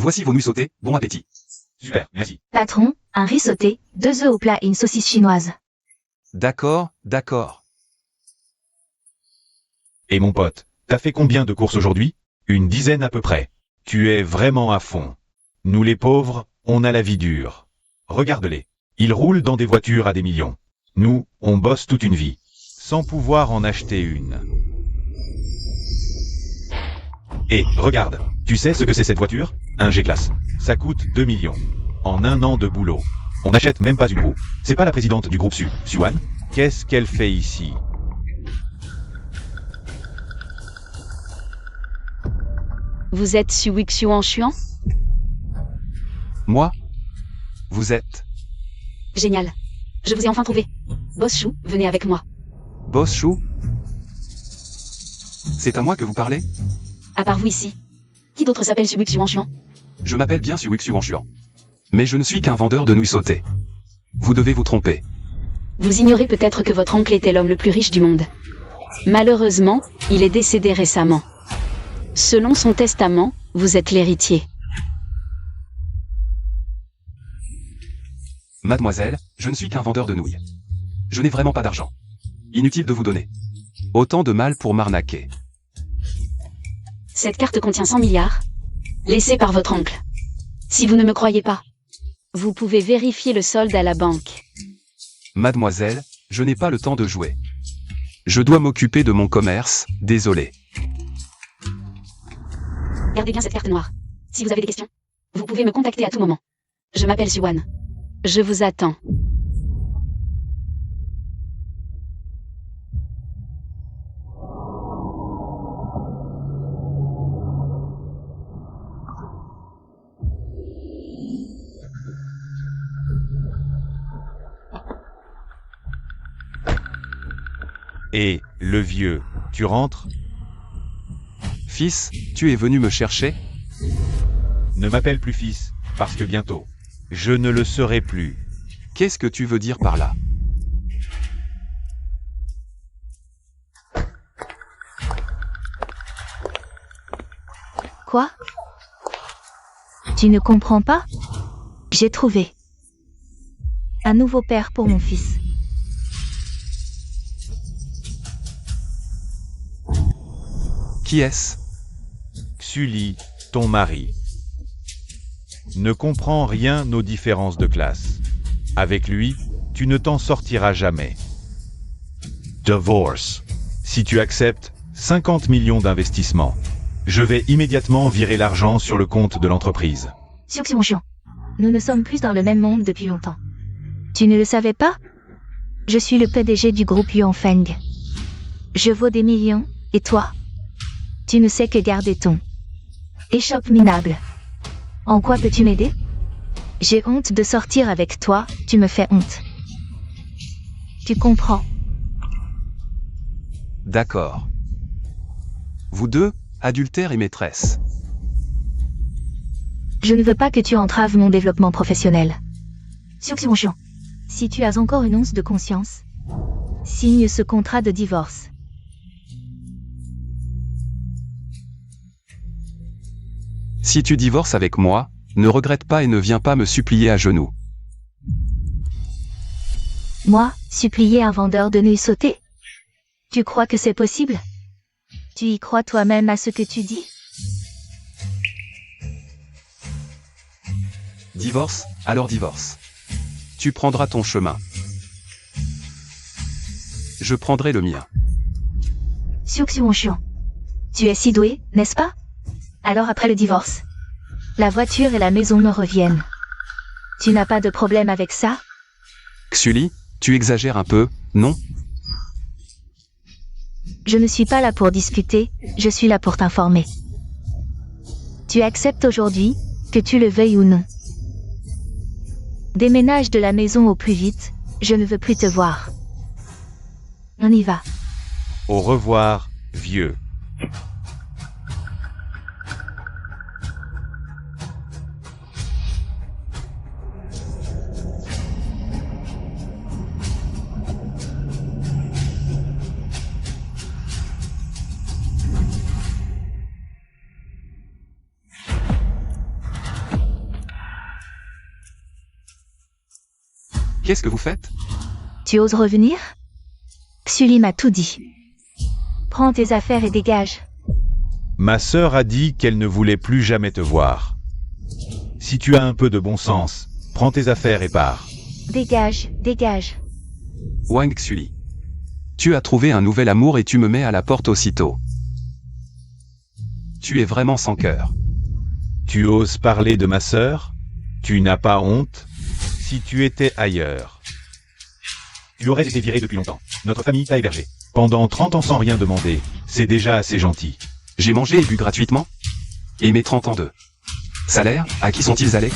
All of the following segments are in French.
Voici vos nouilles sautées, bon appétit. Super, merci. Patron, un riz sauté, 2 œufs au plat et une saucisse chinoise. D'accord, d'accord. Et mon pote, t'as fait combien de courses aujourd'hui? Une dizaine à peu près. Tu es vraiment à fond. Nous les pauvres, on a la vie dure. Regarde-les. Ils roulent dans des voitures à des millions. Nous, on bosse toute une vie, sans pouvoir en acheter une. Et regarde, tu sais ce que c'est cette voiture? Un G-Class. Ça coûte 2 millions. En un an de boulot. On n'achète même pas une roue. C'est pas la présidente du groupe Suwan? Qu'est-ce qu'elle fait ici? Vous êtes Su en Chuan? Moi? Vous êtes Génial. Je vous ai enfin trouvé. Boss Chou, venez avec moi. Boss Chou? C'est à moi que vous parlez? À part vous ici. Qui d'autre s'appelle Su en Chuan? Je m'appelle bien Su Chuan. Mais je ne suis qu'un vendeur de nouilles sautées. Vous devez vous tromper. Vous ignorez peut-être que votre oncle était l'homme le plus riche du monde. Malheureusement, il est décédé récemment. Selon son testament, vous êtes l'héritier. Mademoiselle, je ne suis qu'un vendeur de nouilles. Je n'ai vraiment pas d'argent. Inutile de vous donner. Autant de mal pour m'arnaquer. Cette carte contient 100 milliards, laissée par votre oncle. Si vous ne me croyez pas, vous pouvez vérifier le solde à la banque. Mademoiselle, je n'ai pas le temps de jouer. Je dois m'occuper de mon commerce, désolé. Gardez bien cette carte noire. Si vous avez des questions, vous pouvez me contacter à tout moment. Je m'appelle Suwan. Je vous attends. Et, le vieux, tu rentres? Fils, tu es venu me chercher? Ne m'appelle plus fils, parce que bientôt, je ne le serai plus. Qu'est-ce que tu veux dire par là? Quoi? Tu ne comprends pas? J'ai trouvé un nouveau père pour mon fils. Qui est-ce? Xuli, ton mari. Ne comprends rien aux différences de classe. Avec lui, tu ne t'en sortiras jamais. Divorce. Si tu acceptes 50 millions d'investissements, je vais immédiatement virer l'argent sur le compte de l'entreprise. Suximonchion. Nous ne sommes plus dans le même monde depuis longtemps. Tu ne le savais pas? Je suis le PDG du groupe Yuanfeng. Je vaux des millions, et toi? Tu ne sais que garder ton échoppe minable. En quoi peux-tu m'aider? J'ai honte de sortir avec toi, tu me fais honte. Tu comprends? D'accord. Vous deux, adultère et maîtresse. Je ne veux pas que tu entraves mon développement professionnel. Suximonchion. Si tu as encore une once de conscience, signe ce contrat de divorce. Si tu divorces avec moi, ne regrette pas et ne viens pas me supplier à genoux. Moi, supplier un vendeur de nouilles sautées? Tu crois que c'est possible? Tu y crois toi-même à ce que tu dis? Divorce, alors divorce. Tu prendras ton chemin. Je prendrai le mien. Suximonchion. Tu es si doué, n'est-ce pas? Alors après le divorce, la voiture et la maison me reviennent. Tu n'as pas de problème avec ça? Xuli, tu exagères un peu, non? Je ne suis pas là pour discuter, je suis là pour t'informer. Tu acceptes aujourd'hui, que tu le veuilles ou non. Déménage de la maison au plus vite, je ne veux plus te voir. On y va. Au revoir, vieux. Qu'est-ce que vous faites? Tu oses revenir? Sully m'a tout dit. Prends tes affaires et dégage. Ma sœur a dit qu'elle ne voulait plus jamais te voir. Si tu as un peu de bon sens, prends tes affaires et pars. Dégage, dégage. Wang Sully. Tu as trouvé un nouvel amour et tu me mets à la porte aussitôt. Tu es vraiment sans cœur. Tu oses parler de ma sœur? Tu n'as pas honte? Si tu étais ailleurs. Tu aurais été viré depuis longtemps. Notre famille t'a hébergé. Pendant 30 ans sans rien demander, c'est déjà assez gentil. J'ai mangé et bu gratuitement? Et mes 30 ans de salaire, à qui sont-ils allés?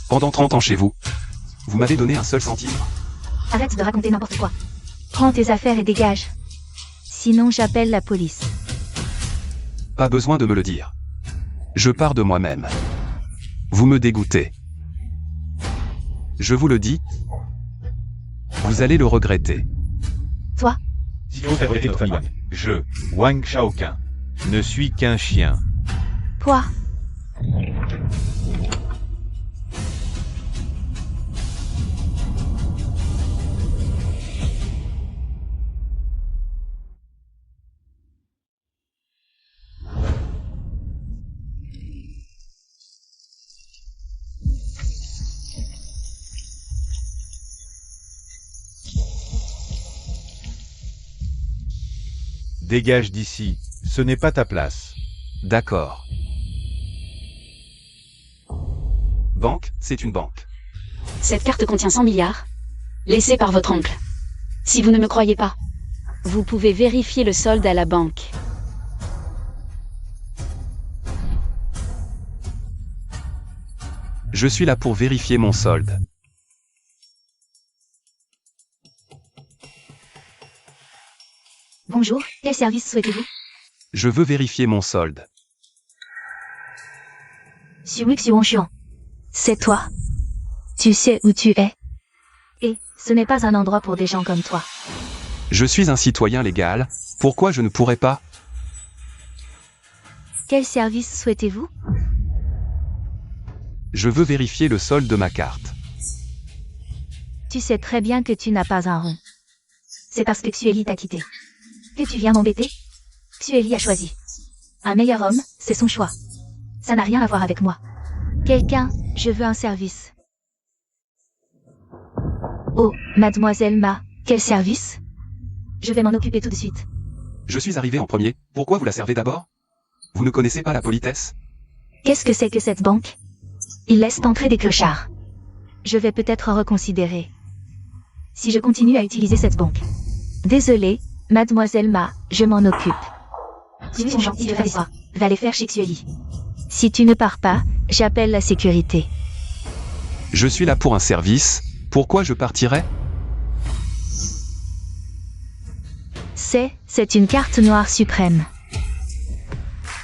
Pendant 30 ans chez vous, vous m'avez donné un seul centime? Arrête de raconter n'importe quoi. Prends tes affaires et dégage. Sinon j'appelle la police. Pas besoin de me le dire. Je pars de moi-même. Vous me dégoûtez. Je vous le dis, vous allez le regretter. Toi, Si tu veux faire regretter notre famille, je, Wang Shaoqun, ne suis qu'un chien. quoi? Dégage d'ici, ce n'est pas ta place. D'accord. Banque, c'est une banque. Cette carte contient 100 milliards, laissée par votre oncle. Si vous ne me croyez pas, vous pouvez vérifier le solde à la banque. Je suis là pour vérifier mon solde. Bonjour, quel service souhaitez-vous? Je veux vérifier mon solde. C'est toi. Tu sais où tu es. Et ce n'est pas un endroit pour des gens comme toi. Je suis un citoyen légal, pourquoi je ne pourrais pas? Quel service souhaitez-vous? Je veux vérifier le solde de ma carte. Tu sais très bien que tu n'as pas un rond. C'est parce que Xueli t'a quitté. Que tu viens m'embêter? Xueli a choisi. Un meilleur homme, c'est son choix. Ça n'a rien à voir avec moi. Quelqu'un, je veux un service. Oh, mademoiselle Ma, quel service? Je vais m'en occuper tout de suite. Je suis arrivé en premier, pourquoi vous la servez d'abord? Vous ne connaissez pas la politesse? Qu'est-ce que c'est que cette banque? Ils laissent entrer des clochards. Je vais peut-être reconsidérer. Si je continue à utiliser cette banque. Désolée, mademoiselle Ma, je m'en occupe. Ils sont gentils de faire ça. Va les faire chez Xueli. Si tu ne pars pas, j'appelle la sécurité. Je suis là pour un service, pourquoi je partirais? C'est une carte noire suprême.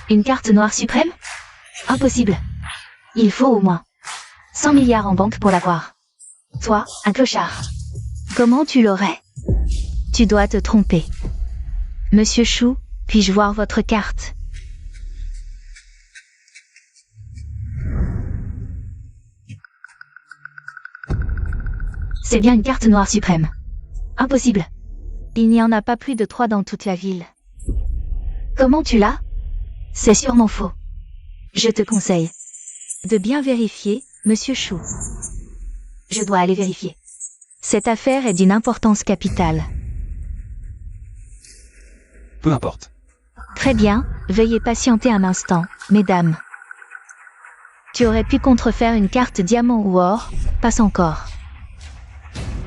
Une carte noire suprême? Impossible. Il faut au moins 100 milliards en banque pour l'avoir. Toi, un clochard. Comment tu l'aurais? Tu dois te tromper. Monsieur Chou, puis-je voir votre carte? C'est bien une carte noire suprême. Impossible. Il n'y en a pas plus de 3 dans toute la ville. Comment tu l'as? C'est sûrement faux. Je te conseille de bien vérifier, monsieur Chou. Je dois aller vérifier. Cette affaire est d'une importance capitale. Peu importe. Très bien, veuillez patienter un instant, mesdames. Tu aurais pu contrefaire une carte diamant ou or, passe encore.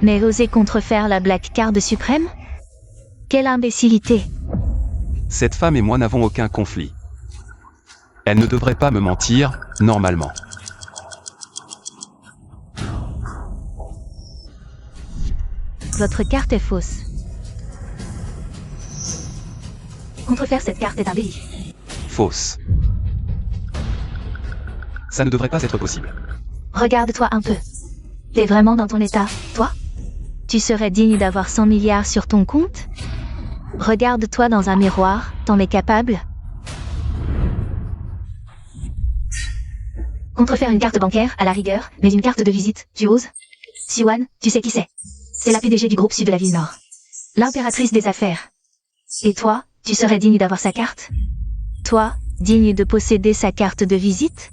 Mais oser contrefaire la Black Card suprême? Quelle imbécilité! Cette femme et moi n'avons aucun conflit. Elle ne devrait pas me mentir, normalement. Votre carte est fausse. Contrefaire cette carte est un délit. Fausse. Ça ne devrait pas être possible. Regarde-toi un peu. T'es vraiment dans ton état, toi? Tu serais digne d'avoir 100 milliards sur ton compte? Regarde-toi dans un miroir, t'en es capable? Contrefaire une carte bancaire, à la rigueur, mais une carte de visite, tu oses? Siwan, tu sais qui c'est? C'est la PDG du groupe Sud de la ville Nord. L'impératrice des affaires. Et toi, tu serais digne d'avoir sa carte? Toi, digne de posséder sa carte de visite?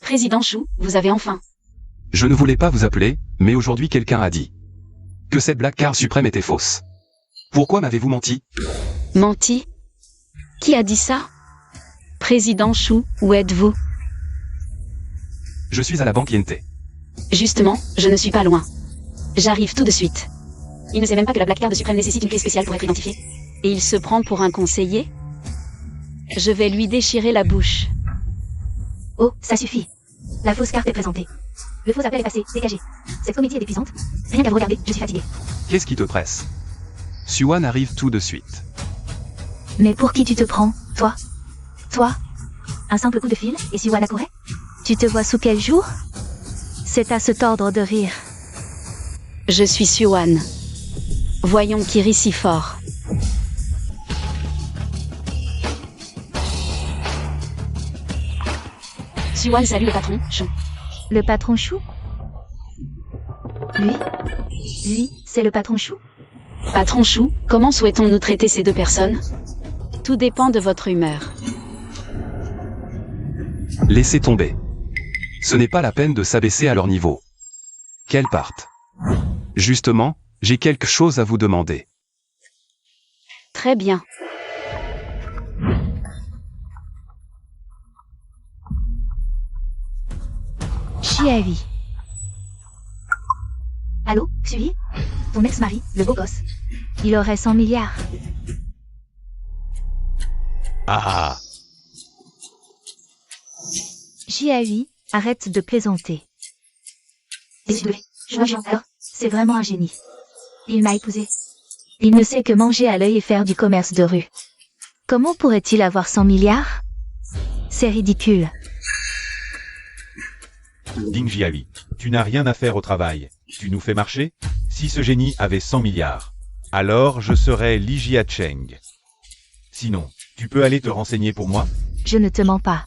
Président Chou, vous avez enfin. Je ne voulais pas vous appeler, mais aujourd'hui quelqu'un a dit que cette blague car suprême était fausse. Pourquoi m'avez-vous menti? Menti? Qui a dit ça? Président Chou, où êtes-vous? Je suis à la banque INT. Justement, je ne suis pas loin. J'arrive tout de suite. Il ne sait même pas que la black card suprême nécessite une clé spéciale pour être identifié. Et il se prend pour un conseiller? Je vais lui déchirer la bouche. Oh, ça suffit. La fausse carte est présentée. Le faux appel est passé, dégagé. Cette comédie est épuisante. Rien qu'à vous regarder, je suis fatigué. Qu'est-ce qui te presse? Siwan arrive tout de suite. Mais pour qui tu te prends, toi? Toi? Un simple coup de fil, et Siwan accourait? Tu te vois sous quel jour? C'est à se tordre de rire. Je suis Siwan. Voyons qui rit si fort. Siwan salue le patron, Chou. Le patron Chou? Lui, c'est le patron Chou? Patron Chou, comment souhaitons-nous traiter ces deux personnes? Tout dépend de votre humeur. Laissez tomber. Ce n'est pas la peine de s'abaisser à leur niveau. Qu'elles partent. Justement, j'ai quelque chose à vous demander. Très bien. Chiavi. Allô, Suivi? Ton ex-mari, le beau gosse. Il aurait 100 milliards. Ah. Chiavi, arrête de plaisanter. Désolé, alors, c'est vraiment un génie. Il m'a épousé. Il ne sait que manger à l'œil et faire du commerce de rue. Comment pourrait-il avoir 100 milliards? C'est ridicule. Ding Jiahui, tu n'as rien à faire au travail. Tu nous fais marcher? Si ce génie avait 100 milliards, alors je serais Li Jiacheng. Sinon, tu peux aller te renseigner pour moi? Je ne te mens pas.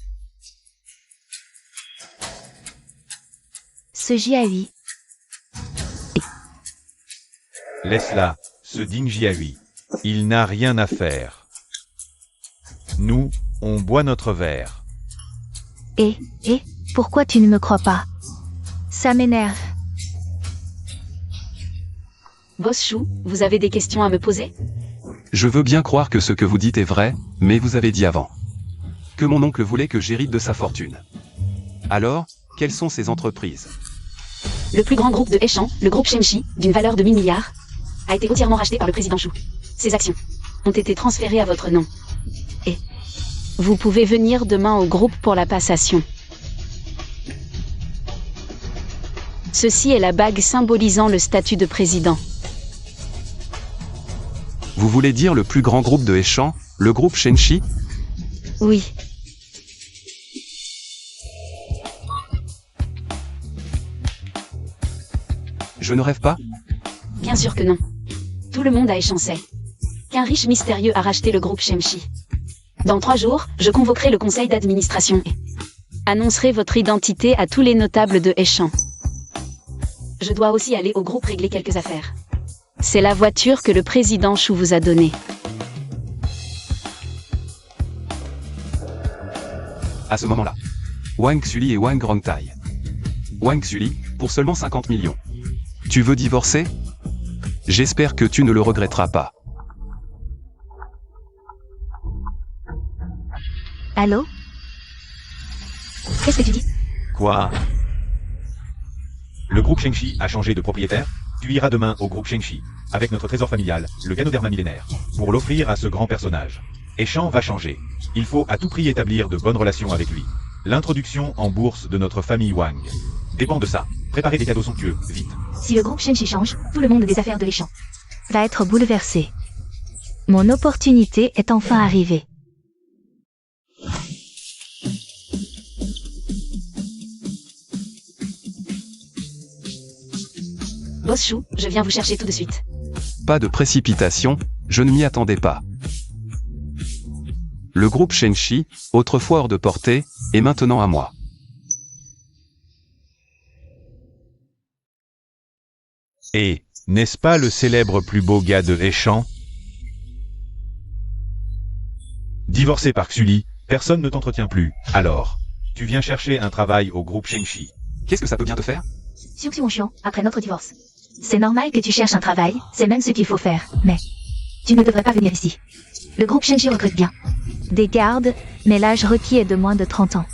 Ce Jiahui. Laisse-la, ce Ding Jiahui. Il n'a rien à faire. Nous, on boit notre verre. Et, pourquoi tu ne me crois pas? Ça m'énerve. Boss Chou, vous avez des questions à me poser? Je veux bien croire que ce que vous dites est vrai, mais vous avez dit avant que mon oncle voulait que j'hérite de sa fortune. Alors, quelles sont ces entreprises? Le plus grand groupe de Heishan, le groupe Shenshi, d'une valeur de 1000 milliards, a été entièrement racheté par le président Chou. Ses actions ont été transférées à votre nom. Et vous pouvez venir demain au groupe pour la passation. Ceci est la bague symbolisant le statut de président. Vous voulez dire le plus grand groupe de Heishan, le groupe Shenshi? Oui. Je ne rêve pas? Bien sûr que non. Tout le monde a échancé qu'un riche mystérieux a racheté le groupe Shenshi. Dans 3 jours, je convoquerai le conseil d'administration et annoncerai votre identité à tous les notables de Heishan. Je dois aussi aller au groupe régler quelques affaires. C'est la voiture que le président Chou vous a donnée. À ce moment-là, Wang Xuli et Wang Rongtai. Wang Xuli, pour seulement 50 millions. Tu veux divorcer? J'espère que tu ne le regretteras pas. Allô? Qu'est-ce que tu dis? Quoi? Le groupe Shenshi a changé de propriétaire? Tu iras demain au groupe Shenshi, avec notre trésor familial, le Ganoderma millénaire, pour l'offrir à ce grand personnage. Heishan va changer. Il faut à tout prix établir de bonnes relations avec lui. L'introduction en bourse de notre famille Wang dépend de ça. Préparez des cadeaux somptueux, vite. Si le groupe Shenshi change, tout le monde des affaires de Heishan va être bouleversé. Mon opportunité est enfin arrivée. Boss Chou, je viens vous chercher tout de suite. Pas de précipitation, je ne m'y attendais pas. Le groupe Shenshi, autrefois hors de portée, est maintenant à moi. Et, n'est-ce pas le célèbre plus beau gars de Heishan? Divorcé par Xuli, personne ne t'entretient plus. Alors, tu viens chercher un travail au groupe Shenshi. Qu'est-ce que ça peut bien te faire? Xiong, après notre divorce. C'est normal que tu cherches un travail, c'est même ce qu'il faut faire, mais tu ne devrais pas venir ici. Le groupe Shenshi recrute bien. Des gardes, mais l'âge requis est de moins de 30 ans.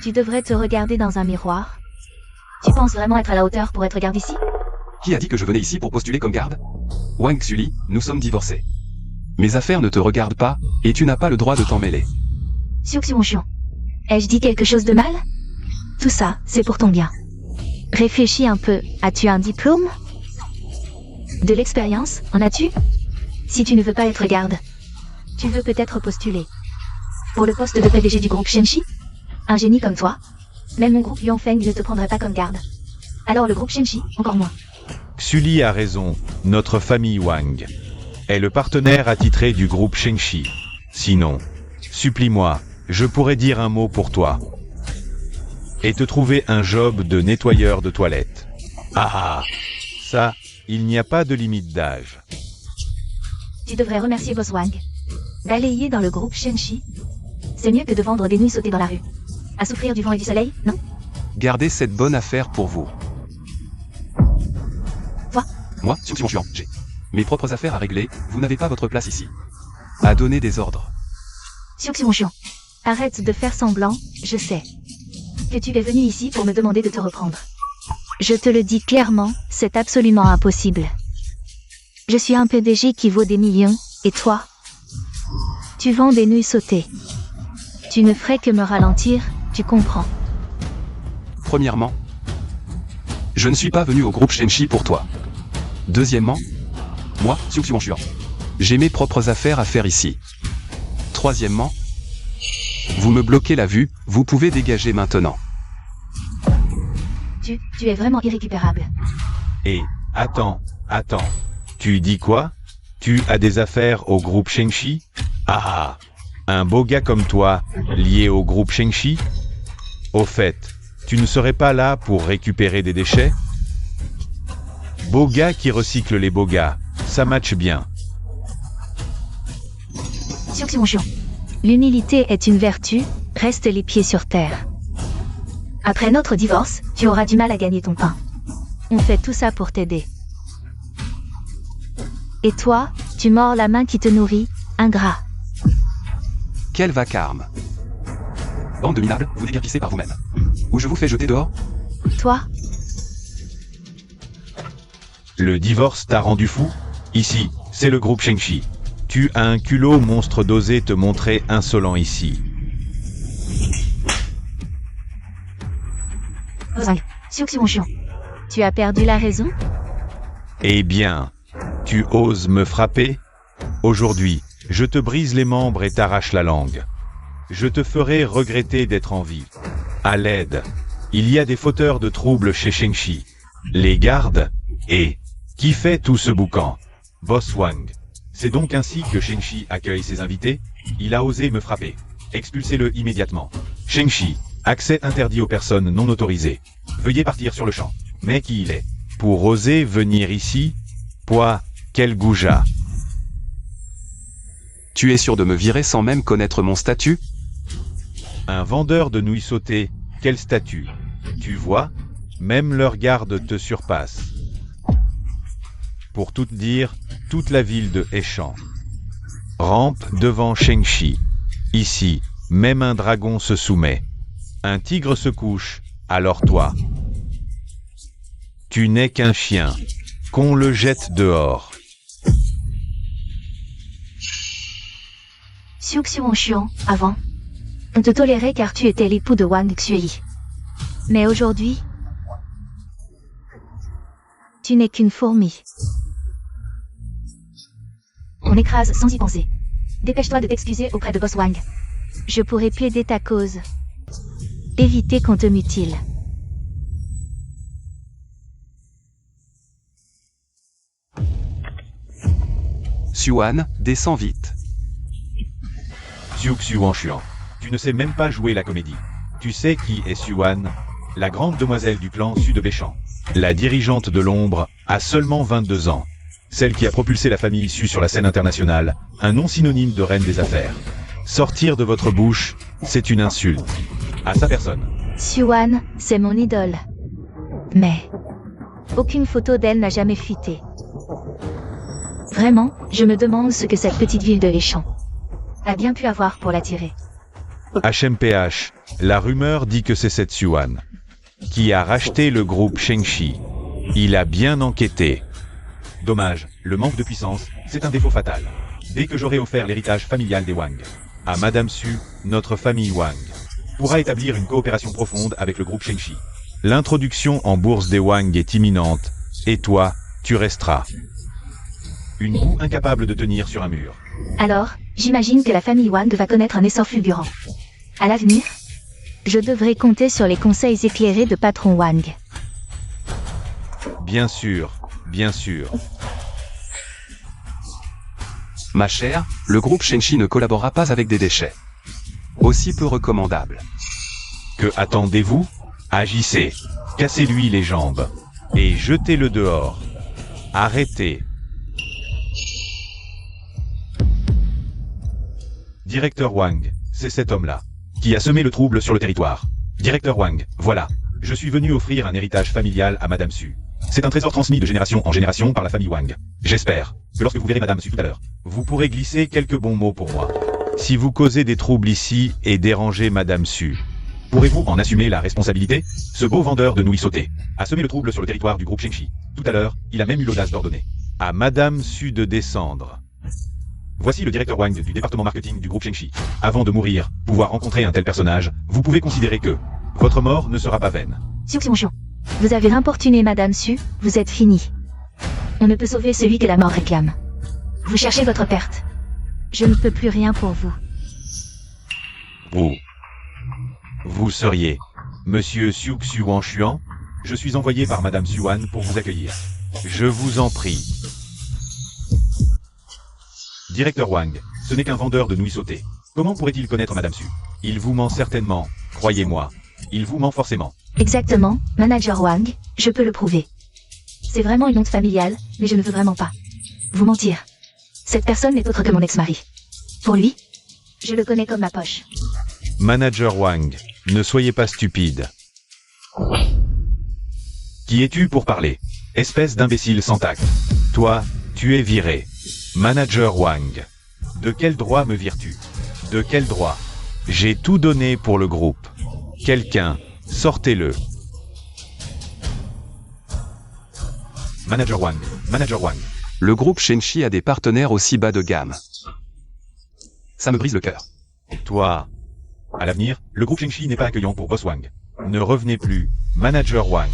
Tu devrais te regarder dans un miroir. Tu penses vraiment être à la hauteur pour être garde ici? Qui a dit que je venais ici pour postuler comme garde? Wang Xuli, nous sommes divorcés. Mes affaires ne te regardent pas, et tu n'as pas le droit de t'en mêler. Xiong. Ai-je dit quelque chose de mal? Tout ça, c'est pour ton bien. Réfléchis un peu, as-tu un diplôme? De l'expérience, en as-tu? Si tu ne veux pas être garde, tu veux peut-être postuler pour le poste de PDG du groupe Shenshi? Un génie comme toi, même mon groupe Yongfeng ne te prendrait pas comme garde. Alors le groupe Shenshi, encore moins. Xuli a raison, notre famille Wang est le partenaire attitré du groupe Shenshi. Sinon, supplie-moi, je pourrais dire un mot pour toi. Et te trouver un job de nettoyeur de toilettes. Ah, ça, il n'y a pas de limite d'âge. Tu devrais remercier Boss Wang. Balayer dans le groupe Shenshi, c'est mieux que de vendre des nouilles sautées dans la rue. À souffrir du vent et du soleil, non? Gardez cette bonne affaire pour vous. Toi? Moi, Xiong, j'ai mes propres affaires à régler, vous n'avez pas votre place ici. À donner des ordres. Xiong. Arrête de faire semblant, je sais que tu es venu ici pour me demander de te reprendre. Je te le dis clairement, c'est absolument impossible. Je suis un PDG qui vaut des millions, et toi? Tu vends des nouilles sautées. Tu ne ferais que me ralentir, tu comprends. Premièrement, je ne suis pas venu au groupe Shenshi pour toi. Deuxièmement, moi, Xiong, j'ai mes propres affaires à faire ici. Troisièmement, vous me bloquez la vue, vous pouvez dégager maintenant. Tu es vraiment irrécupérable. Et, attends. Tu dis quoi? Tu as des affaires au groupe Shenshi? Ah, un beau gars comme toi, lié au groupe Shenshi? Au fait, tu ne serais pas là pour récupérer des déchets? Beau gars qui recycle les beaux gars, ça matche bien. Xiong. L'humilité est une vertu, reste les pieds sur terre. Après notre divorce, tu auras du mal à gagner ton pain. On fait tout ça pour t'aider. Et toi, tu mords la main qui te nourrit, ingrat. Quel vacarme. Bande de minables, vous déguerpissez par vous-même. Ou je vous fais jeter dehors? Toi? Le divorce t'a rendu fou? Ici, c'est le groupe Shenshi. Tu as un culot monstre d'oser te montrer insolent ici. Xiong. Tu as perdu la raison? Eh bien, tu oses me frapper? Aujourd'hui, je te brise les membres et t'arrache la langue. Je te ferai regretter d'être en vie. À l'aide. Il y a des fauteurs de troubles chez Shenshi. Les gardes, et qui fait tout ce boucan? Boss Wang. C'est donc ainsi que Shenshi accueille ses invités? Il a osé me frapper. Expulsez-le immédiatement. Shenshi, accès interdit aux personnes non autorisées. Veuillez partir sur le champ. Mais qui il est? Pour oser venir ici? Pouah, quel goujat. Tu es sûr de me virer sans même connaître mon statut? Un vendeur de nouilles sautées, quel statut? Tu vois? Même leur garde te surpasse. Pour tout te dire, toute la ville de Heishan rampe devant Shenshi. Ici, même un dragon se soumet. Un tigre se couche, alors toi. Tu n'es qu'un chien. Qu'on le jette dehors. Xiong, avant, on te tolérait car tu étais l'époux de Wang Xui. Mais aujourd'hui, tu n'es qu'une fourmi. On écrase sans y penser. Dépêche-toi de t'excuser auprès de Boss Wang. Je pourrais plaider ta cause. Éviter qu'on te mutile. Xuan, descends vite. Xiu Xuan, tu ne sais même pas jouer la comédie. Tu sais qui est Xuan, la grande demoiselle du clan Sud-Béchan. La dirigeante de l'ombre a seulement 22 ans. Celle qui a propulsé la famille Su sur la scène internationale, un nom synonyme de reine des affaires. Sortir de votre bouche, c'est une insulte. À sa personne. Xuan, c'est mon idole. Mais aucune photo d'elle n'a jamais fuité. Vraiment, je me demande ce que cette petite ville de Léchan a bien pu avoir pour l'attirer. HMPH, la rumeur dit que c'est cette Xuan qui a racheté le groupe Shengshi. Il a bien enquêté. Dommage, le manque de puissance, c'est un défaut fatal. Dès que j'aurai offert l'héritage familial des Wang à Madame Su, notre famille Wang pourra établir une coopération profonde avec le groupe Shengshi. L'introduction en bourse des Wang est imminente, et toi, tu resteras une boue incapable de tenir sur un mur. Alors, j'imagine que la famille Wang va connaître un essor fulgurant. À l'avenir, je devrais compter sur les conseils éclairés de patron Wang. Bien sûr, bien sûr. Ma chère, le groupe Shengshi ne collaborera pas avec des déchets. Aussi peu recommandables. Que attendez-vous? Agissez, cassez-lui les jambes, et jetez-le dehors. Arrêtez. Directeur Wang, c'est cet homme-là, qui a semé le trouble sur le territoire. Directeur Wang, voilà, je suis venu offrir un héritage familial à Madame Su. C'est un trésor transmis de génération en génération par la famille Wang. J'espère que lorsque vous verrez Madame Su tout à l'heure, vous pourrez glisser quelques bons mots pour moi. Si vous causez des troubles ici et dérangez Madame Su, pourrez-vous en assumer la responsabilité? Ce beau vendeur de nouilles sautées a semé le trouble sur le territoire du groupe Shengshi. Tout à l'heure, il a même eu l'audace d'ordonner à Madame Su de descendre. Voici le directeur Wang du département marketing du groupe Shengshi. Avant de mourir, pouvoir rencontrer un tel personnage, vous pouvez considérer que votre mort ne sera pas vaine. Xiu Xiong, vous avez importuné Madame Su, vous êtes fini. On ne peut sauver celui que la mort réclame. Vous cherchez votre perte. Je ne peux plus rien pour vous. Vous seriez Monsieur Xiu Xuan? Je suis envoyé par Madame Xuan pour vous accueillir. Je vous en prie. Directeur Wang, ce n'est qu'un vendeur de nouilles sautées. Comment pourrait-il connaître Madame Su? Il vous ment certainement, croyez-moi. Il vous ment forcément. Exactement, Manager Wang, je peux le prouver. C'est vraiment une honte familiale, mais je ne veux vraiment pas vous mentir. Cette personne n'est autre que mon ex-mari. Pour lui, je le connais comme ma poche. Manager Wang, ne soyez pas stupide. Qui es-tu pour parler? Espèce d'imbécile sans tact. Toi, tu es viré. Manager Wang. De quel droit me vires-tu? De quel droit? J'ai tout donné pour le groupe. Quelqu'un, sortez-le. Manager Wang. Manager Wang. Le groupe Shengshi a des partenaires aussi bas de gamme. Ça me brise le cœur. Toi. À l'avenir, le groupe Shengshi n'est pas accueillant pour Boss Wang. Ne revenez plus, Manager Wang.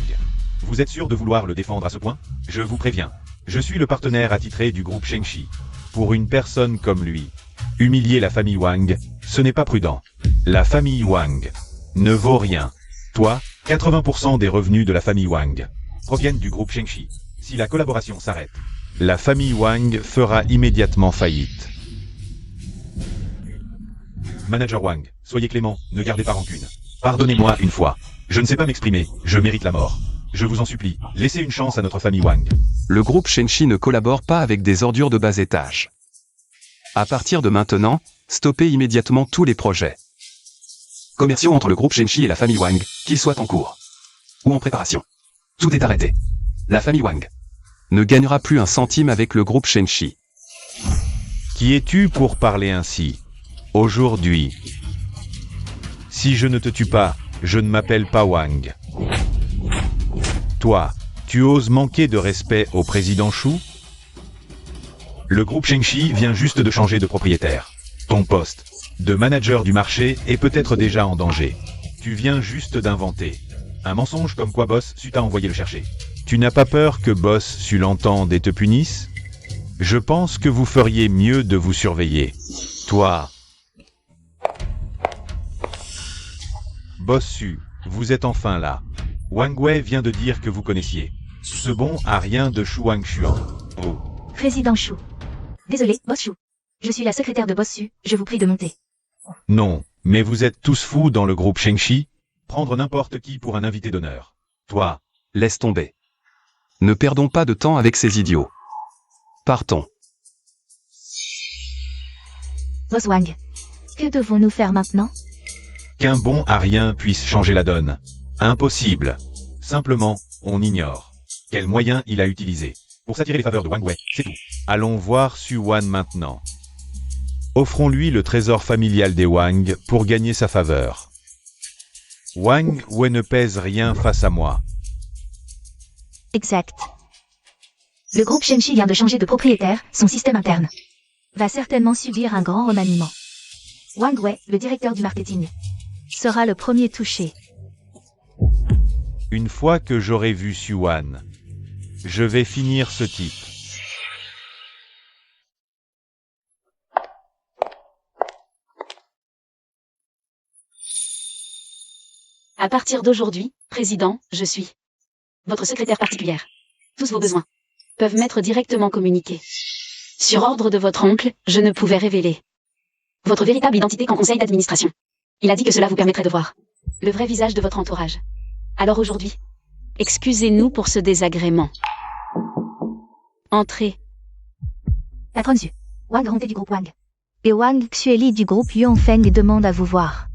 Vous êtes sûr de vouloir le défendre à ce point? Je vous préviens. Je suis le partenaire attitré du groupe Shengshi. Pour une personne comme lui, humilier la famille Wang, ce n'est pas prudent. La famille Wang ne vaut rien. Toi, 80% des revenus de la famille Wang proviennent du groupe Shengshi. Si la collaboration s'arrête, la famille Wang fera immédiatement faillite. Manager Wang, soyez clément, ne gardez pas rancune. Pardonnez-moi une fois. Je ne sais pas m'exprimer, je mérite la mort. Je vous en supplie, laissez une chance à notre famille Wang. Le groupe Shengshi ne collabore pas avec des ordures de bas étage. À partir de maintenant, stoppez immédiatement tous les projets commerciaux entre le groupe Shengshi et la famille Wang, qu'ils soient en cours ou en préparation. Tout est arrêté. La famille Wang ne gagnera plus un centime avec le groupe Shengshi. Qui es-tu pour parler ainsi? Aujourd'hui. Si je ne te tue pas, je ne m'appelle pas Wang. Toi, tu oses manquer de respect au président Shu? Le groupe Shengshi vient juste de changer de propriétaire. Ton poste de manager du marché est peut-être déjà en danger. Tu viens juste d'inventer un mensonge comme quoi Boss Su t'a envoyé le chercher. Tu n'as pas peur que Boss Su l'entende et te punisse? Je pense que vous feriez mieux de vous surveiller. Toi. Boss Su, vous êtes enfin là. Wang Wei vient de dire que vous connaissiez. Ce bon a rien de Shu Wang Xuan. Oh. Président Shu. Désolé, Boss Shu. Je suis la secrétaire de Boss Su, je vous prie de monter. Non, mais vous êtes tous fous dans le groupe Shengshi? Prendre n'importe qui pour un invité d'honneur. Toi, Laisse tomber. Ne perdons pas de temps avec ces idiots. Partons. Boss Wang. Que devons-nous faire maintenant? qu'un bon à rien puisse changer la donne. Impossible. Simplement, on ignore. Quel moyen il a utilisé pour s'attirer les faveurs de Wang Wei, c'est tout. Allons voir Su Wan maintenant. Offrons-lui le trésor familial des Wang pour gagner sa faveur. Wang Wei ne pèse rien face à moi. Exact. Le groupe Shengshi vient de changer de propriétaire, son système interne va certainement subir un grand remaniement. Wang Wei, le directeur du marketing, sera le premier touché. Une fois que j'aurai vu Su Wan, je vais finir ce type. À partir d'aujourd'hui, président, je suis votre secrétaire particulière. Tous vos besoins peuvent m'être directement communiqués. Sur ordre de votre oncle, je ne pouvais révéler votre véritable identité qu'en conseil d'administration. Il a dit que cela vous permettrait de voir le vrai visage de votre entourage. Alors aujourd'hui, excusez-nous pour ce désagrément. Entrez. Patron Zhu, Wang Rongte du groupe Wang. Et Wang Xueli du groupe Yuanfeng demande à vous voir.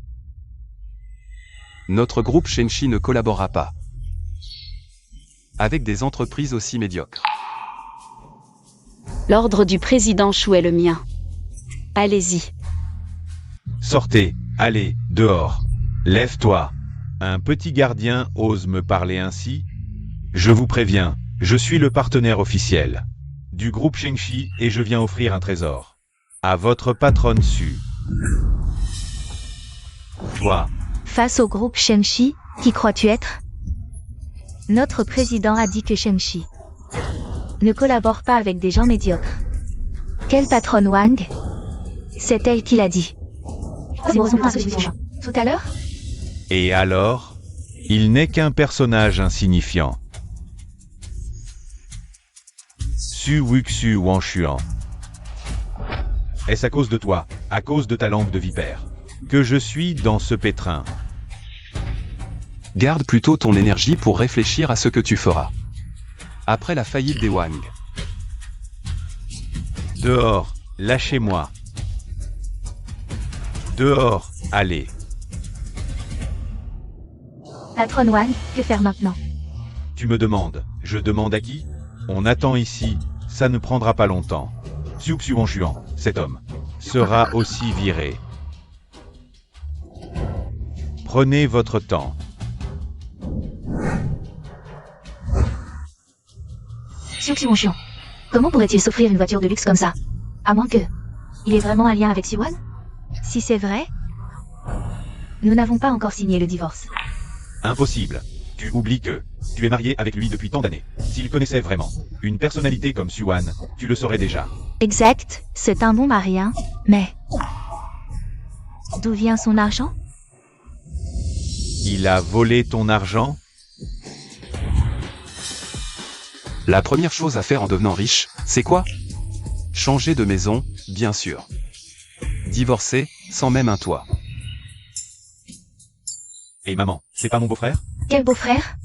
Notre groupe Shengshi ne collaborera pas avec des entreprises aussi médiocres. L'ordre du président Shu est le mien. Allez-y. Sortez, allez, dehors. Lève-toi. Un petit gardien ose me parler ainsi? Je vous préviens, je suis le partenaire officiel du groupe Shengshi et je viens offrir un trésor à votre patronne Su. Toi, Face au groupe Shengshi, qui crois-tu être? Notre président a dit que Shengshi ne collabore pas avec des gens médiocres. Quelle patronne Wang? C'est elle qui l'a dit. Tout à l'heure? et alors? Il n'est qu'un personnage insignifiant. Su Wuxu Wanshuan. Est-ce à cause de toi, à cause de ta langue de vipère, que je suis dans ce pétrin? Garde plutôt ton énergie pour réfléchir à ce que tu feras après la faillite des Wang. Dehors, lâchez-moi. Dehors, allez. Patronne Wang, que faire maintenant? Tu me demandes, je demande à qui? On attend ici, ça ne prendra pas longtemps. Su Wanshuan, cet homme, sera aussi viré. Prenez votre temps. Xiu Wanshuan. Comment pourrait-il s'offrir une voiture de luxe comme ça? À moins que... Il est vraiment un lien avec Su Wan? Si c'est vrai... Nous n'avons pas encore signé le divorce. Impossible. Tu oublies que tu es marié avec lui depuis tant d'années. S'il connaissait vraiment une personnalité comme Su Wan, tu le saurais déjà. Exact, c'est un bon mari, hein, mais... D'où vient son argent? Il a volé ton argent? La première chose à faire en devenant riche, c'est quoi? Changer de maison, bien sûr. Divorcer, sans même un toit. Et maman, c'est pas mon beau-frère? Quel beau-frère?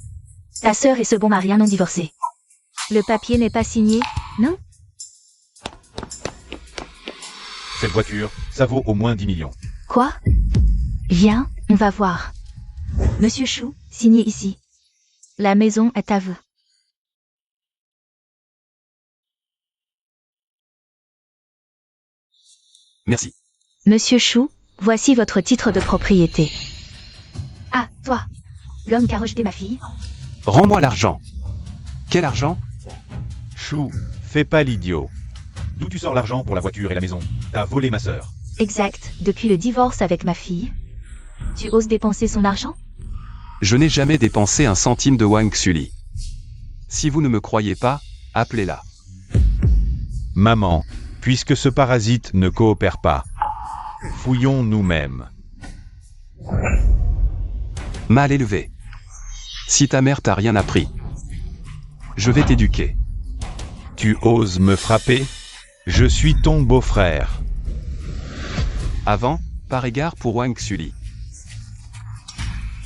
Ta sœur et ce bon mari non divorcé. Le papier n'est pas signé, non? Cette voiture, ça vaut au moins 10 millions. Quoi? Viens, on va voir. Monsieur Chou, signez ici. La maison est à vous. Merci. Monsieur Chou, voici votre titre de propriété. Ah, toi, l'homme qui a rejeté ma fille? Rends-moi l'argent. Quel argent? Chou, fais pas l'idiot. D'où tu sors l'argent pour la voiture et la maison? T'as volé ma sœur. Exact, depuis le divorce avec ma fille. Tu oses dépenser son argent? Je n'ai jamais dépensé un centime de Wang Xueli. Si vous ne me croyez pas, appelez-la. Maman, puisque ce parasite ne coopère pas, fouillons nous-mêmes. Mal élevé. Si ta mère t'a rien appris, je vais t'éduquer. Tu oses me frapper? Je suis ton beau-frère. Avant, Par égard pour Wang Xuli.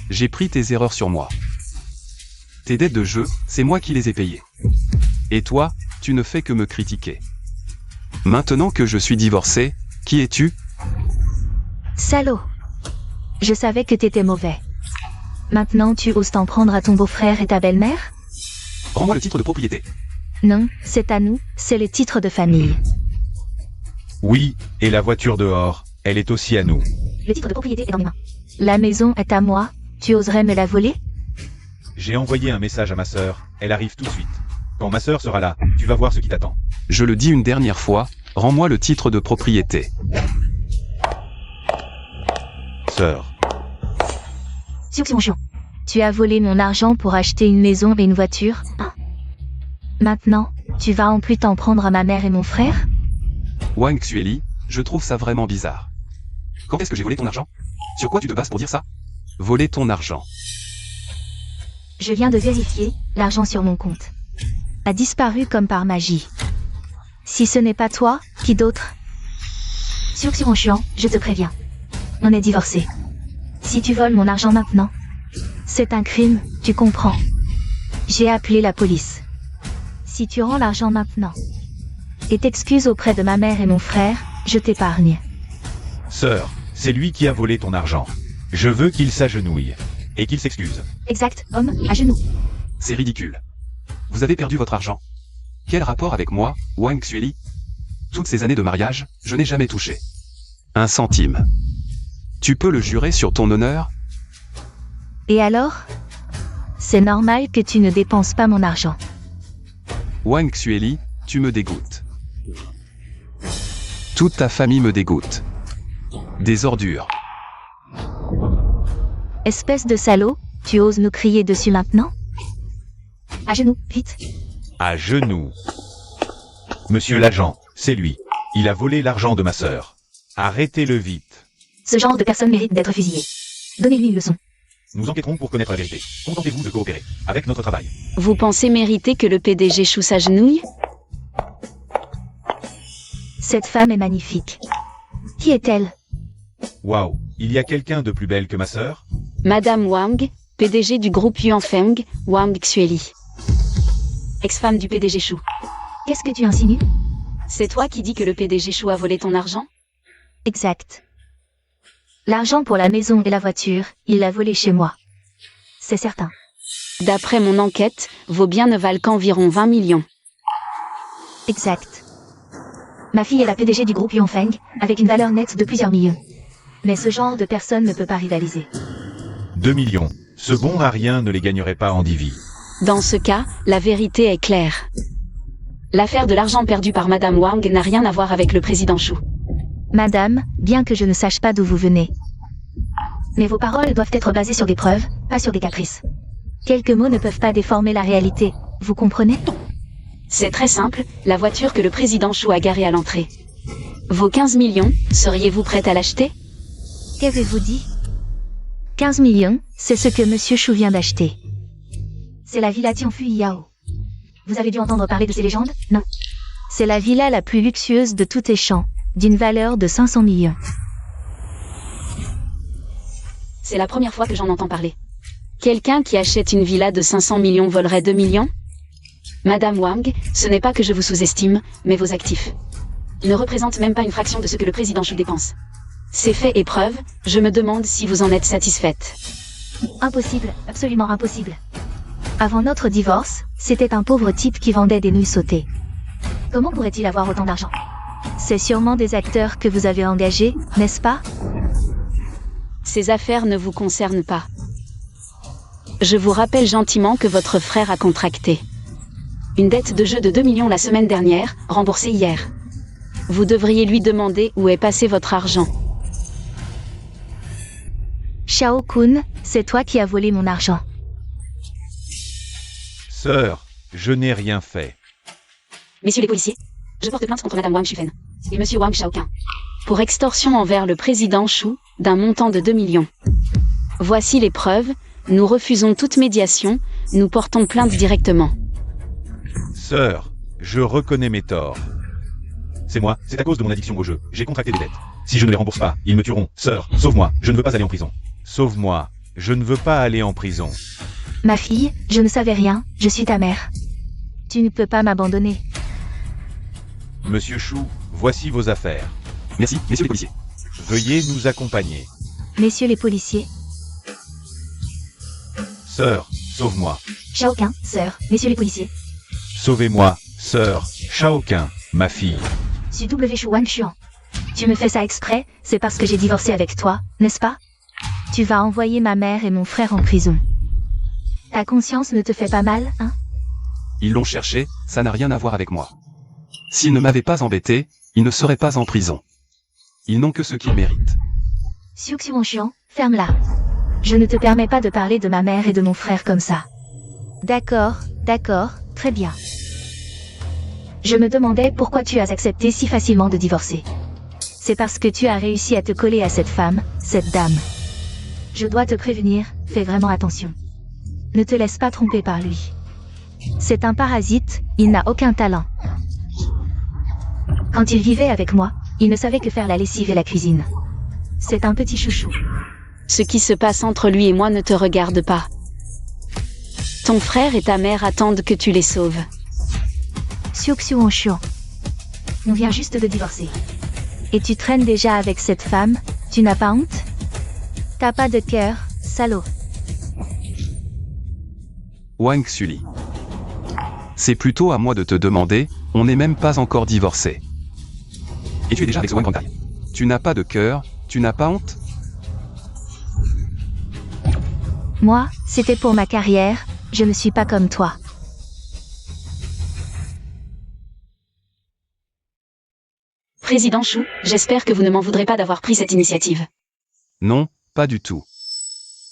J'ai pris tes erreurs sur moi. Tes dettes de jeu, c'est moi qui les ai payées. Et toi, tu ne fais que me critiquer. Maintenant que je suis divorcé, qui es-tu? Salaud. Je savais que t'étais mauvais. Maintenant tu oses t'en prendre à ton beau-frère et ta belle-mère? Rends-moi le titre de propriété. Non, c'est à nous, c'est le titre de famille. Oui, et la voiture dehors, elle est aussi à nous. Le titre de propriété est dans mes mains. La maison est à moi, tu oserais me la voler? J'ai envoyé un message à ma sœur, elle arrive tout de suite. Quand ma sœur sera là, tu vas voir ce qui t'attend. Je le dis une dernière fois, rends-moi le titre de propriété. Sœur. Xiuxiongxiong. Tu as volé mon argent pour acheter une maison et une voiture, hein? Maintenant, tu vas en plus t'en prendre à ma mère et mon frère? Wang Xueli, je trouve ça vraiment bizarre. Quand est-ce que j'ai volé ton argent? Sur quoi tu te bases pour dire ça? Voler ton argent. Je viens de vérifier, l'argent sur mon compte a disparu comme par magie. Si ce n'est pas toi, qui d'autre? Xiuxiongxiong, je te préviens. On est divorcés. Si tu voles mon argent maintenant, c'est un crime, tu comprends. J'ai appelé la police. Si tu rends l'argent maintenant et t'excuses auprès de ma mère et mon frère, je t'épargne. Sœur, c'est lui qui a volé ton argent. Je veux qu'il s'agenouille. Et qu'il s'excuse. Exact, homme, à genoux. C'est ridicule. Vous avez perdu votre argent. Quel rapport avec moi, Wang Xueli? Toutes ces années de mariage, je n'ai jamais touché un centime. Tu peux le jurer sur ton honneur? Et alors? C'est normal que tu ne dépenses pas mon argent. Wang Xueli, tu me dégoûtes. Toute ta famille me dégoûte. Des ordures. Espèce de salaud, tu oses nous crier dessus maintenant? À genoux, vite. À genoux. Monsieur l'agent, c'est lui. Il a volé l'argent de ma sœur. Arrêtez-le vite. Ce genre de personne mérite d'être fusillé. Donnez-lui une leçon. Nous enquêterons pour connaître la vérité. Contentez-vous de coopérer avec notre travail. Vous pensez mériter que le PDG Chou s'agenouille? Cette femme est magnifique. Qui est-elle? Waouh, il y a quelqu'un de plus belle que ma sœur? Madame Wang, PDG du groupe Yuanfeng, Wang Xueli. Ex-femme du PDG Chou. Qu'est-ce que tu insinues? C'est toi qui dis que le PDG Chou a volé ton argent? Exact. L'argent pour la maison et la voiture, il l'a volé chez moi. C'est certain. D'après mon enquête, vos biens ne valent qu'environ 20 millions. Exact. Ma fille est la PDG du groupe Yuanfeng, avec une valeur nette de plusieurs millions. Mais ce genre de personne ne peut pas rivaliser. 2 millions. Ce bon à rien ne les gagnerait pas en divi. Dans ce cas, la vérité est claire. L'affaire de l'argent perdu par Madame Wang n'a rien à voir avec le président Chou. Madame, bien que je ne sache pas d'où vous venez. Mais vos paroles doivent être basées sur des preuves, pas sur des caprices. Quelques mots ne peuvent pas déformer la réalité, vous comprenez? C'est très simple, la voiture que le président Chou a garée à l'entrée. Vos 15 millions, seriez-vous prête à l'acheter? Qu'avez-vous dit? 15 millions, c'est ce que Monsieur Chou vient d'acheter. C'est la villa Tianfu Yao. Vous avez dû entendre parler de ces légendes, non? C'est la villa la plus luxueuse de tout Échamps, d'une valeur de 500 millions. C'est la première fois que j'en entends parler. Quelqu'un qui achète une villa de 500 millions volerait 2 millions? Madame Wang, ce n'est pas que je vous sous-estime, mais vos actifs. Ils ne représentent même pas une fraction de ce que le président Chou dépense. C'est fait et preuve, je me demande si vous en êtes satisfaite. Impossible, absolument impossible. Avant notre divorce, c'était un pauvre type qui vendait des nouilles sautées. Comment pourrait-il avoir autant d'argent? C'est sûrement des acteurs que vous avez engagés, n'est-ce pas? Ces affaires ne vous concernent pas. Je vous rappelle gentiment que votre frère a contracté une dette de jeu de 2 millions la semaine dernière, remboursée hier. Vous devriez lui demander où est passé votre argent. Shao Kun, c'est toi qui as volé mon argent. Sœur, je n'ai rien fait. Messieurs les policiers, je porte plainte contre Madame Wang Shufen et Monsieur Wang Shaoqin pour extorsion envers le président Chou d'un montant de 2 millions. Voici les preuves, nous refusons toute médiation, nous portons plainte directement. Sœur, je reconnais mes torts. C'est moi, c'est à cause de mon addiction au jeu. J'ai contracté des dettes. Si je ne les rembourse pas, ils me tueront. Sœur, sauve-moi, je ne veux pas aller en prison. Sauve-moi, je ne veux pas aller en prison. Ma fille, je ne savais rien, je suis ta mère. Tu ne peux pas m'abandonner. Monsieur Chou, voici vos affaires. Merci, messieurs les policiers. Veuillez nous accompagner. Messieurs les policiers. Sœur, sauve-moi. Shao Kahn, sœur, messieurs les policiers. Sauvez-moi, sœur, Shaoqin, ma fille. Su W Shu Wan Xuan. Tu me fais ça exprès, c'est parce que j'ai divorcé avec toi, n'est-ce pas? Tu vas envoyer ma mère et mon frère en prison. Ta conscience ne te fait pas mal, hein? Ils l'ont cherché, ça n'a rien à voir avec moi. S'ils ne m'avaient pas embêté, ils ne seraient pas en prison. Ils n'ont que ce qu'ils méritent. Xiu Xiu Xuan, ferme-la. Je ne te permets pas de parler de ma mère et de mon frère comme ça. D'accord, très bien. Je me demandais pourquoi tu as accepté si facilement de divorcer. C'est parce que tu as réussi à te coller à cette femme, cette dame. Je dois te prévenir, fais vraiment attention. Ne te laisse pas tromper par lui. C'est un parasite, il n'a aucun talent. Quand il vivait avec moi, il ne savait que faire la lessive et la cuisine. C'est un petit chouchou. Ce qui se passe entre lui et moi ne te regarde pas. Ton frère et ta mère attendent que tu les sauves. Xiu Xiu Xuan. On vient juste de divorcer. Et tu traînes déjà avec cette femme, tu n'as pas honte? T'as pas de cœur, salaud. Wang Xuli. C'est plutôt à moi de te demander, on n'est même pas encore divorcé. Et tu es déjà avec ce Wang Grandtaille. Tu n'as pas de cœur, tu n'as pas honte? Moi, c'était pour ma carrière, je ne suis pas comme toi. Président Chou, j'espère que vous ne m'en voudrez pas d'avoir pris cette initiative. Non, pas du tout.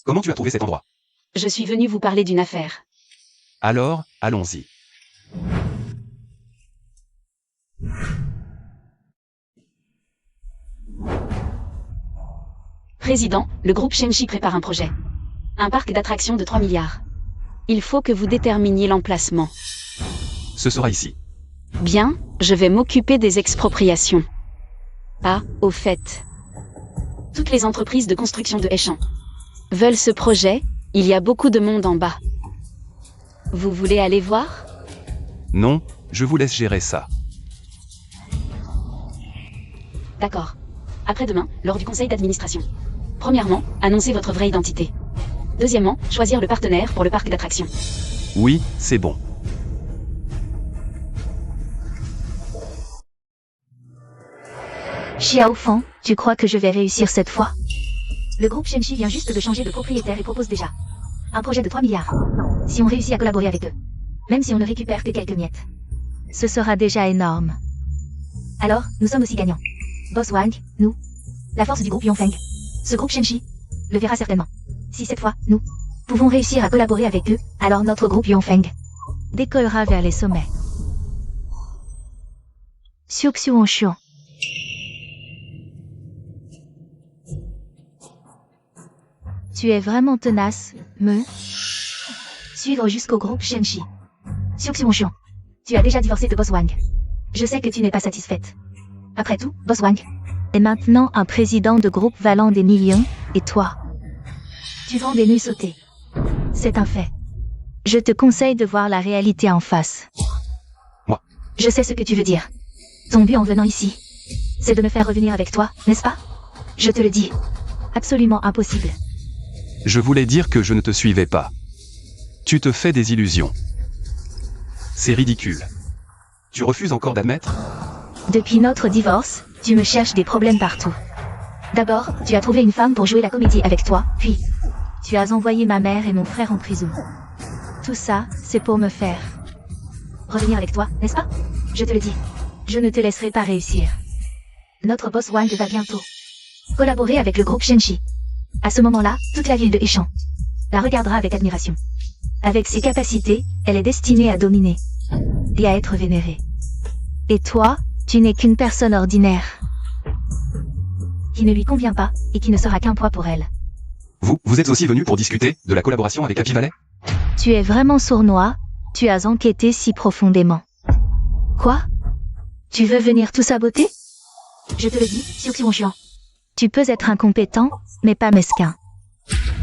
Comment tu as trouvé cet endroit? Je suis venu vous parler d'une affaire. Alors, allons-y. Président, le groupe Shenshi prépare un projet. Un parc d'attractions de 3 milliards. Il faut que vous déterminiez l'emplacement. Ce sera ici. Bien, je vais m'occuper des expropriations. Ah, au fait. Toutes les entreprises de construction de Hechan veulent ce projet, il y a beaucoup de monde en bas. Vous voulez aller voir? Non, je vous laisse gérer ça. D'accord. Après-demain, lors du conseil d'administration. Premièrement, annoncez votre vraie identité. Deuxièmement, choisir le partenaire pour le parc d'attractions. Oui, c'est bon. Xiao Fan, tu crois que je vais réussir cette fois? Le groupe Shenshi vient juste de changer de propriétaire et propose déjà un projet de 3 milliards. Si on réussit à collaborer avec eux, même si on ne récupère que quelques miettes, ce sera déjà énorme. Alors, nous sommes aussi gagnants. Boss Wang, nous, la force du groupe Yongfeng. Ce groupe Shenshi le verra certainement. Si cette fois, nous pouvons réussir à collaborer avec eux, alors notre groupe Yongfeng décollera vers les sommets. Xiu Xiu Xuan. Tu es vraiment tenace, me suivre jusqu'au groupe Shenshi. Xiu Xiu Xuan. Tu as déjà divorcé de Boss Wang. Je sais que tu n'es pas satisfaite. Après tout, Boss Wang est maintenant un président de groupe valant des millions, et toi, tu vends des nuits sautées. C'est un fait. Je te conseille de voir la réalité en face. Moi. Je sais ce que tu veux dire. Ton but en venant ici, c'est de me faire revenir avec toi, n'est-ce pas? Je te le dis. Absolument impossible. Je voulais dire que je ne te suivais pas. Tu te fais des illusions. C'est ridicule. Tu refuses encore d'admettre? Depuis notre divorce, tu me cherches des problèmes partout. D'abord, tu as trouvé une femme pour jouer la comédie avec toi, puis tu as envoyé ma mère et mon frère en prison. Tout ça, c'est pour me faire revenir avec toi, n'est-ce pas? Je te le dis, je ne te laisserai pas réussir. Notre boss Wang va bientôt collaborer avec le groupe Shenshi. À ce moment-là, toute la ville de Hechan la regardera avec admiration. Avec ses capacités, elle est destinée à dominer et à être vénérée. Et toi, tu n'es qu'une personne ordinaire qui ne lui convient pas et qui ne sera qu'un poids pour elle. Vous êtes aussi venu pour discuter de la collaboration avec Happy Valley? Tu es vraiment sournois, tu as enquêté si profondément. Quoi? Tu veux venir tout saboter? Je te le dis, Xiu Xiu Xuan, Tu peux être incompétent, mais pas mesquin.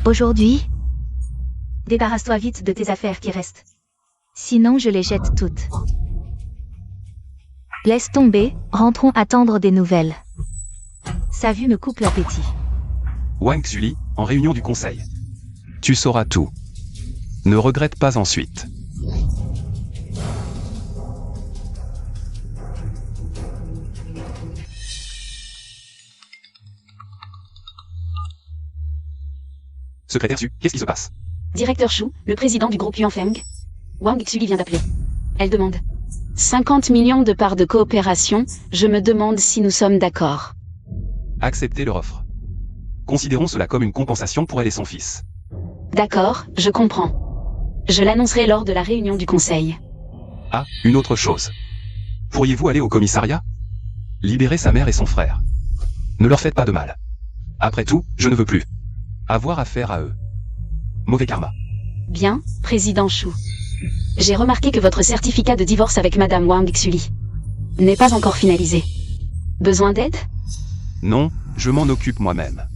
Aujourd'hui, débarrasse-toi vite de tes affaires qui restent. Sinon, je les jette toutes. Laisse tomber, rentrons attendre des nouvelles. Sa vue me coupe l'appétit. Wang Xuli, en réunion du conseil. Tu sauras tout. Ne regrette pas ensuite. Secrétaire Su, qu'est-ce qui se passe? Directeur Shu, le président du groupe Yuanfeng. Wang Xuli vient d'appeler. Elle demande 50 millions de parts de coopération, je me demande si nous sommes d'accord. Acceptez leur offre. Considérons cela comme une compensation pour elle et son fils. D'accord, je comprends. Je l'annoncerai lors de la réunion du conseil. Ah, une autre chose. Pourriez-vous aller au commissariat? Libérer sa mère et son frère. Ne leur faites pas de mal. Après tout, je ne veux plus avoir affaire à eux. Mauvais karma. Bien, président Shu. J'ai remarqué que votre certificat de divorce avec Madame Wang Xuli n'est pas encore finalisé. Besoin d'aide? Non, je m'en occupe moi-même.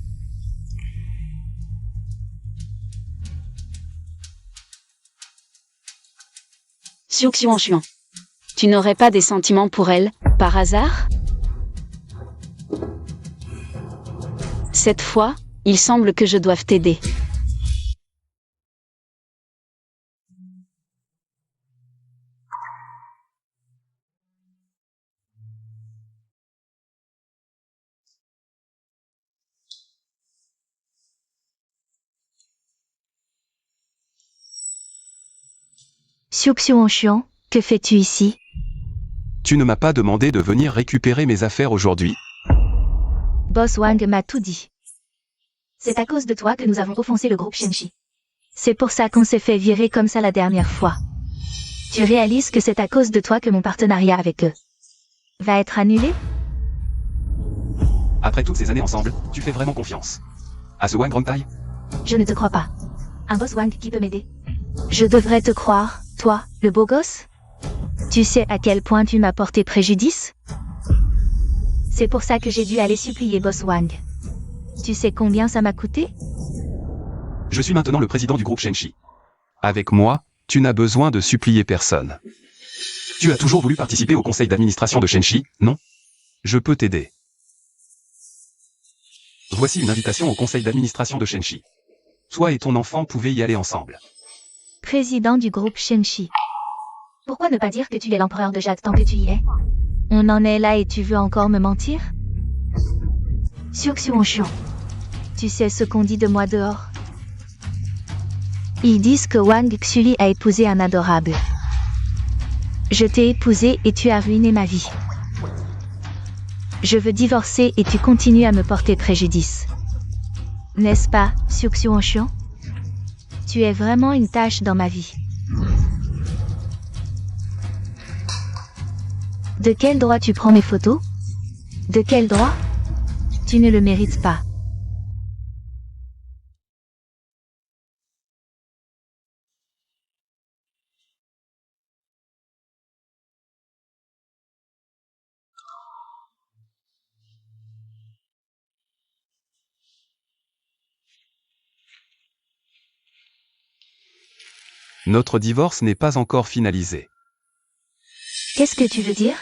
Xiu Xuan, tu n'aurais pas des sentiments pour elle, par hasard? Cette fois, il semble que je doive t'aider. Xiu Xuan, que fais-tu ici? Tu ne m'as pas demandé de venir récupérer mes affaires aujourd'hui. Boss Wang m'a tout dit. C'est à cause de toi que nous avons offensé le groupe Shenshi. C'est pour ça qu'on s'est fait virer comme ça la dernière fois. Tu réalises que c'est à cause de toi que mon partenariat avec eux va être annulé? Après toutes ces années ensemble, tu fais vraiment confiance à ce Wang Rongtai? Je ne te crois pas. Un boss Wang qui peut m'aider? Je devrais te croire, toi, le beau gosse? Tu sais à quel point tu m'as porté préjudice? C'est pour ça que j'ai dû aller supplier boss Wang. Tu sais combien ça m'a coûté? Je suis maintenant le président du groupe Shenshi. Avec moi, tu n'as besoin de supplier personne. Tu as toujours voulu participer au conseil d'administration de Shenshi, non? Je peux t'aider. Voici une invitation au conseil d'administration de Shenshi. Toi et ton enfant pouvez y aller ensemble. Président du groupe Shenshi. Pourquoi ne pas dire que tu es l'empereur de Jade tant que tu y es? On en est là et tu veux encore me mentir? Xiu Xuan, tu sais ce qu'on dit de moi dehors? Ils disent que Wang Xuli a épousé un adorable. Je t'ai épousé et tu as ruiné ma vie. Je veux divorcer et tu continues à me porter préjudice. N'est-ce pas, Xiu Xuan? Tu es vraiment une tâche dans ma vie. De quel droit tu prends mes photos? De quel droit? Tu ne le mérites pas. Notre divorce n'est pas encore finalisé. Qu'est-ce que tu veux dire?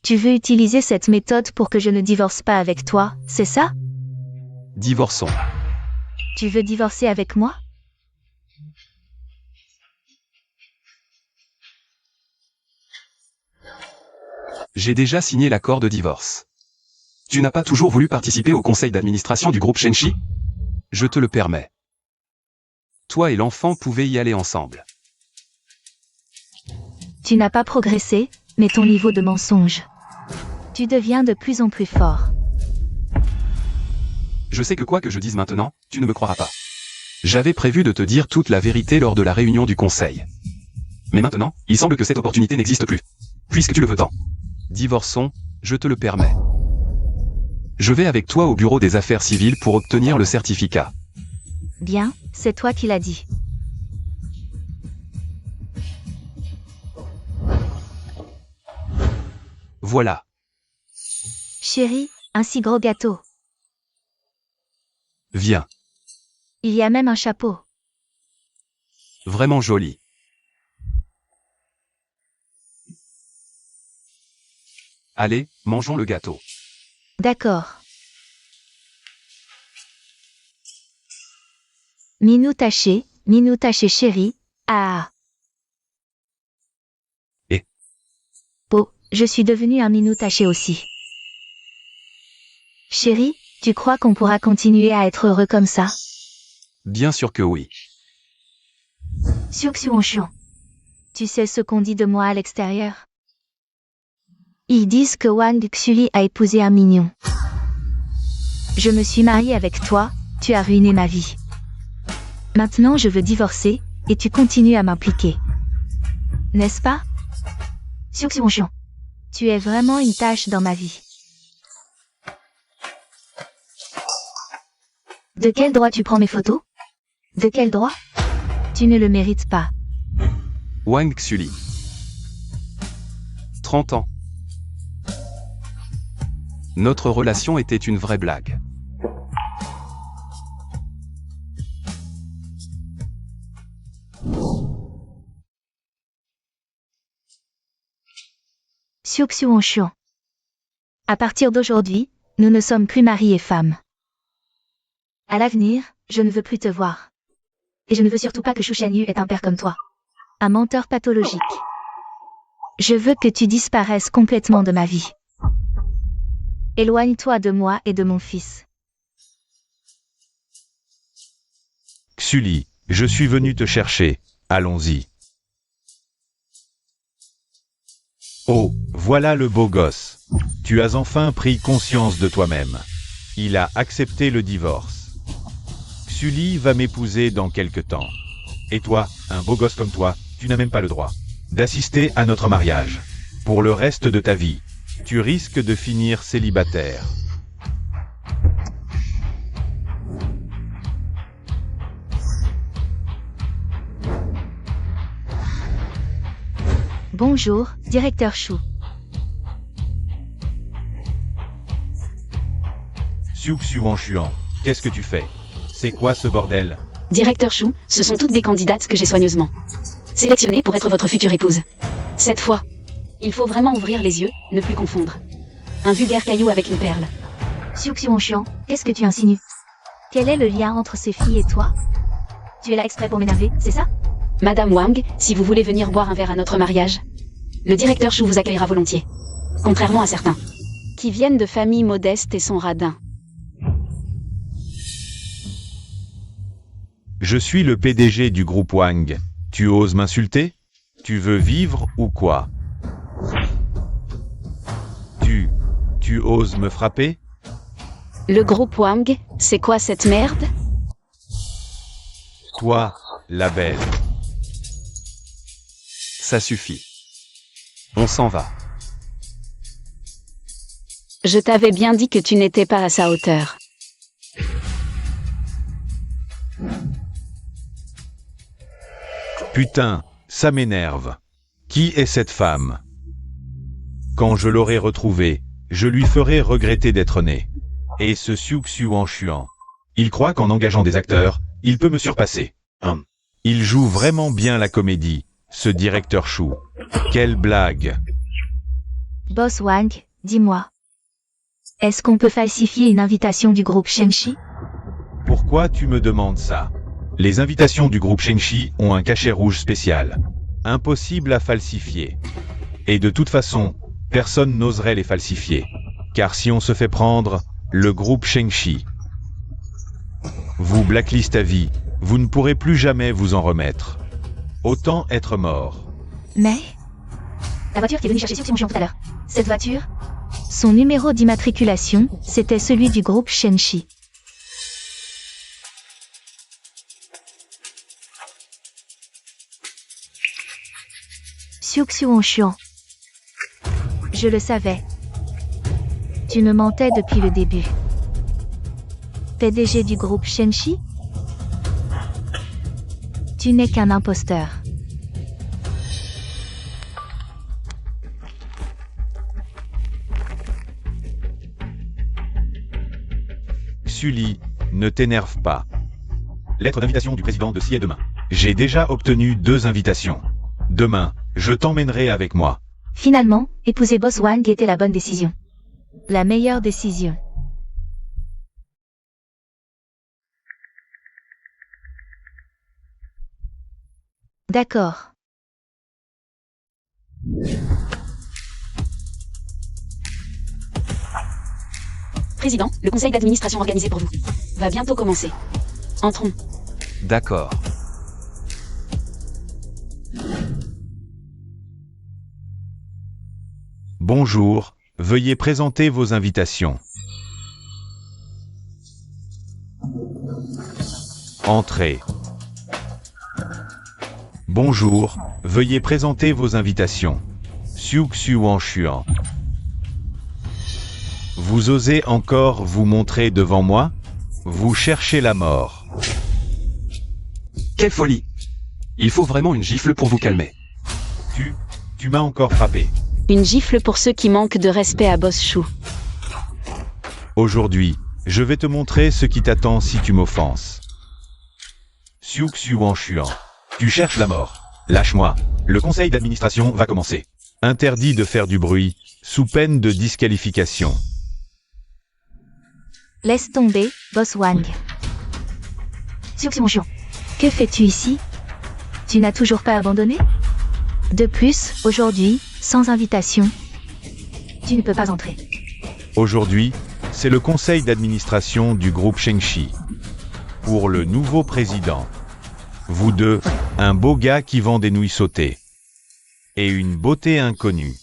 Tu veux utiliser cette méthode pour que je ne divorce pas avec toi, c'est ça? Divorçons. Tu veux divorcer avec moi? J'ai déjà signé l'accord de divorce. Tu n'as pas toujours voulu participer au conseil d'administration du groupe Shenshi? Je te le permets. Toi et l'enfant pouvez y aller ensemble. Tu n'as pas progressé, mais ton niveau de mensonge. Tu deviens de plus en plus fort. Je sais que quoi que je dise maintenant, tu ne me croiras pas. J'avais prévu de te dire toute la vérité lors de la réunion du conseil. Mais maintenant, il semble que cette opportunité n'existe plus. Puisque tu le veux tant. Divorçons, je te le permets. Je vais avec toi au bureau des affaires civiles pour obtenir le certificat. Bien, c'est toi qui l'as dit. Voilà. Chérie, un si gros gâteau. Viens. Il y a même un chapeau. Vraiment joli. Allez, mangeons le gâteau. D'accord. Minou taché chéri. Ah. Et Oh, je suis devenu un minou taché aussi. Chéri, tu crois qu'on pourra continuer à être heureux comme ça? Bien sûr que oui. Xiuxiuonchuan. Tu sais ce qu'on dit de moi à l'extérieur? Ils disent que Wang Xuli a épousé un mignon. Je me suis mariée avec toi, tu as ruiné ma vie. Maintenant je veux divorcer, et tu continues à m'impliquer. N'est-ce pas? Xiuxiuonchuan. Tu es vraiment une tâche dans ma vie. De quel droit tu prends mes photos? De quel droit? Tu ne le mérites pas. Wang Xuli. 30 ans. Notre relation était une vraie blague. Xiuxiuonchuan. À partir d'aujourd'hui, nous ne sommes plus mari et femme. À l'avenir, je ne veux plus te voir. Et je ne veux surtout pas que Shu Shenyu ait un père comme toi. Un menteur pathologique. Je veux que tu disparaisses complètement de ma vie. Éloigne-toi de moi et de mon fils. Xuli, je suis venu te chercher, allons-y. Oh, voilà le beau gosse. Tu as enfin pris conscience de toi-même. Il a accepté le divorce. Xuli va m'épouser dans quelque temps. Et toi, un beau gosse comme toi, tu n'as même pas le droit d'assister à notre mariage. Pour le reste de ta vie, tu risques de finir célibataire. Bonjour, directeur Shu. Xiuxiuonchuan, qu'est-ce que tu fais? C'est quoi ce bordel? Directeur Shu, ce sont toutes des candidates que j'ai soigneusement sélectionnées pour être votre future épouse. Cette fois, il faut vraiment ouvrir les yeux, ne plus confondre un vulgaire caillou avec une perle. Xiuxiuonchuan, qu'est-ce que tu insinues? Quel est le lien entre ces filles et toi? Tu es là exprès pour m'énerver, c'est ça? Madame Wang, si vous voulez venir boire un verre à notre mariage, le directeur Shu vous accueillera volontiers. Contrairement à certains qui viennent de familles modestes et sont radins. Je suis le PDG du groupe Wang. Tu oses m'insulter? Tu veux vivre ou quoi? Tu oses me frapper? Le groupe Wang, c'est quoi cette merde? Toi, la belle. Ça suffit. On s'en va. Je t'avais bien dit que tu n'étais pas à sa hauteur. Putain, ça m'énerve. Qui est cette femme? Quand je l'aurai retrouvée, je lui ferai regretter d'être né. Et ce Xiuxiuonchuan, il croit qu'en engageant des acteurs, il peut me surpasser. Il joue vraiment bien la comédie, ce directeur Shu. Quelle blague. Boss Wang, dis-moi. Est-ce qu'on peut falsifier une invitation du groupe Shenshi? Pourquoi tu me demandes ça? Les invitations du groupe Shenshi ont un cachet rouge spécial. Impossible à falsifier. Et de toute façon, personne n'oserait les falsifier. Car si on se fait prendre, le groupe Shenshi vous blacklist à vie, vous ne pourrez plus jamais vous en remettre. Autant être mort. Mais la voiture qui est venue chercher Xiuxiuonchuan tout à l'heure. Cette voiture? Son numéro d'immatriculation, c'était celui du groupe Shenshi. Xiuxiuonchuan. Je le savais. Tu me mentais depuis le début. PDG du groupe Shenshi? Tu n'es qu'un imposteur. Xuli, Ne t'énerve pas. Lettre d'invitation du président de CIE demain. J'ai déjà obtenu 2 invitations. Demain, je t'emmènerai avec moi. Finalement, épouser Boss Wang était la bonne décision. La meilleure décision. D'accord. Président, le conseil d'administration organisé pour vous va bientôt commencer. Entrons. D'accord. Bonjour, veuillez présenter vos invitations. Entrez. Bonjour, veuillez présenter vos invitations. Xiu Xuan Xuan. Vous osez encore vous montrer devant moi? Vous cherchez la mort. Quelle folie! Il faut vraiment une gifle pour vous calmer. Tu m'as encore frappé. Une gifle pour ceux qui manquent de respect à Boss Chou. Aujourd'hui, je vais te montrer ce qui t'attend si tu m'offenses. Xiu Xuan Xuan. Tu cherches la mort. Lâche-moi. Le conseil d'administration va commencer. Interdit de faire du bruit, sous peine de disqualification. Laisse tomber, Boss Wang. Xiu, que fais-tu ici? Tu n'as toujours pas abandonné? De plus, aujourd'hui, sans invitation, tu ne peux pas entrer. Aujourd'hui, c'est le conseil d'administration du groupe Shengshi. Pour le nouveau président. Vous deux, un beau gars qui vend des nouilles sautées. Et une beauté inconnue.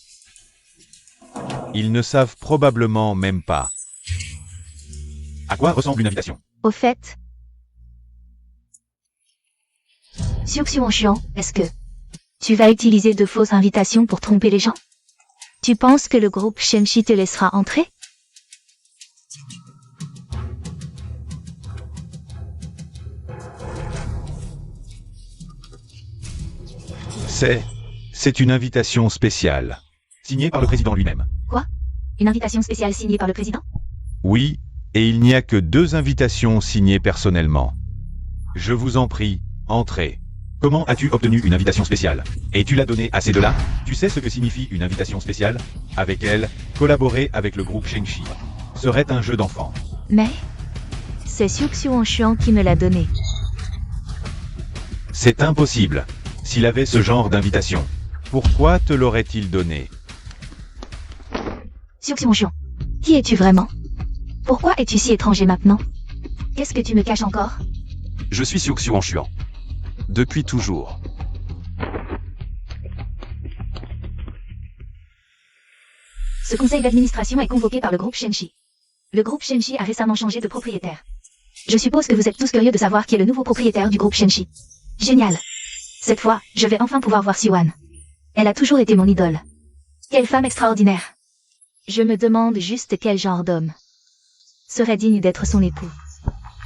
Ils ne savent probablement même pas. À quoi ressemble une invitation? Au fait, Xiu, est-ce que tu vas utiliser de fausses invitations pour tromper les gens? Tu penses que le groupe Shengshi te laissera entrer? C'est une invitation spéciale. Signée par le président lui-même. Quoi? Une invitation spéciale signée par le président? Oui, et il n'y a que 2 invitations signées personnellement. Je vous en prie, entrez. Comment as-tu obtenu une invitation spéciale? Et tu l'as donnée à ces deux-là? Tu sais ce que signifie une invitation spéciale? Avec elle, collaborer avec le groupe Shengshi serait un jeu d'enfant. Mais c'est Xiu qui me l'a donné. C'est impossible. S'il avait ce genre d'invitation, pourquoi te l'aurait-il donné? Xiu, qui es-tu vraiment? Pourquoi es-tu si étranger maintenant? Qu'est-ce que tu me caches encore? Je suis Xiu Xuan. Depuis toujours. Ce conseil d'administration est convoqué par le groupe Shengshi. Le groupe Shengshi a récemment changé de propriétaire. Je suppose que vous êtes tous curieux de savoir qui est le nouveau propriétaire du groupe Shengshi. Génial. Cette fois, je vais enfin pouvoir voir Siwan. Elle a toujours été mon idole. Quelle femme extraordinaire. Je me demande juste quel genre d'homme serait digne d'être son époux.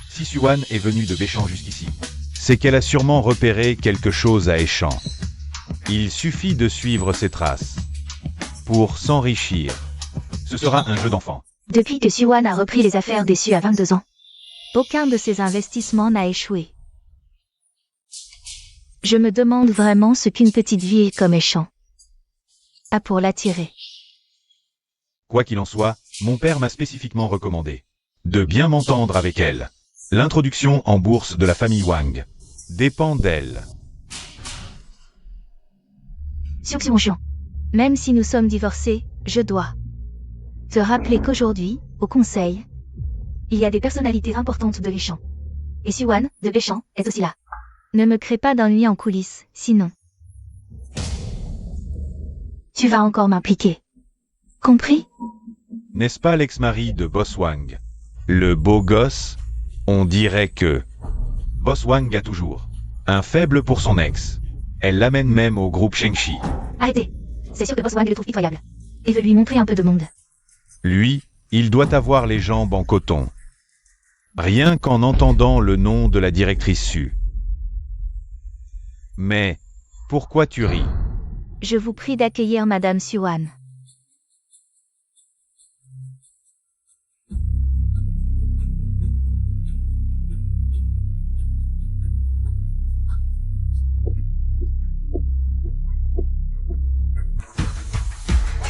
Si Siwan est venue de Béchamp jusqu'ici, c'est qu'elle a sûrement repéré quelque chose à Échamp. Il suffit de suivre ses traces. Pour s'enrichir. Ce sera un jeu d'enfant. Depuis que Siwan a repris les affaires déçues à 22 ans, aucun de ses investissements n'a échoué. Je me demande vraiment ce qu'une petite vie comme Échamp a pour l'attirer. Quoi qu'il en soit, mon père m'a spécifiquement recommandé de bien m'entendre avec elle. L'introduction en bourse de la famille Wang dépend d'elle. Xiu, même si nous sommes divorcés, je dois te rappeler qu'aujourd'hui, au conseil, il y a des personnalités importantes de Béchamp. Et Siwan, de Béchamp, est aussi là. Ne me crée pas d'ennui en coulisses, sinon tu vas encore m'impliquer. Compris? N'est-ce pas l'ex-mari de Boss Wang? Le beau gosse? On dirait que Boss Wang a toujours un faible pour son ex. Elle l'amène même au groupe Shengshi. Arrêtez. C'est sûr que Boss Wang le trouve pitoyable. Et veut lui montrer un peu de monde. Lui, il doit avoir les jambes en coton. Rien qu'en entendant le nom de la directrice Su. Mais, pourquoi tu ris? Je vous prie d'accueillir Madame Siwan.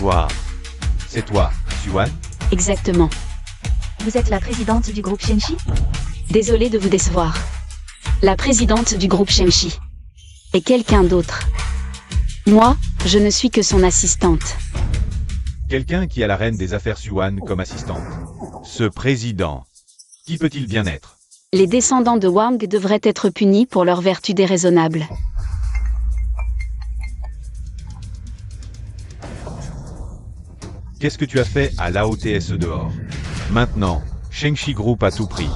Bonsoir. C'est toi, Xuan? Exactement. Vous êtes la présidente du groupe Shenshi? Désolée de vous décevoir. La présidente du groupe Shemshi. Et quelqu'un d'autre. Moi, je ne suis que son assistante. Quelqu'un qui a la reine des affaires Xuan comme assistante. Ce président. Qui peut-il bien être? Les descendants de Wang devraient être punis pour leur vertu déraisonnable. Qu'est-ce que tu as fait à l'AOTSE dehors? Maintenant, Shengshi Group à tout prix.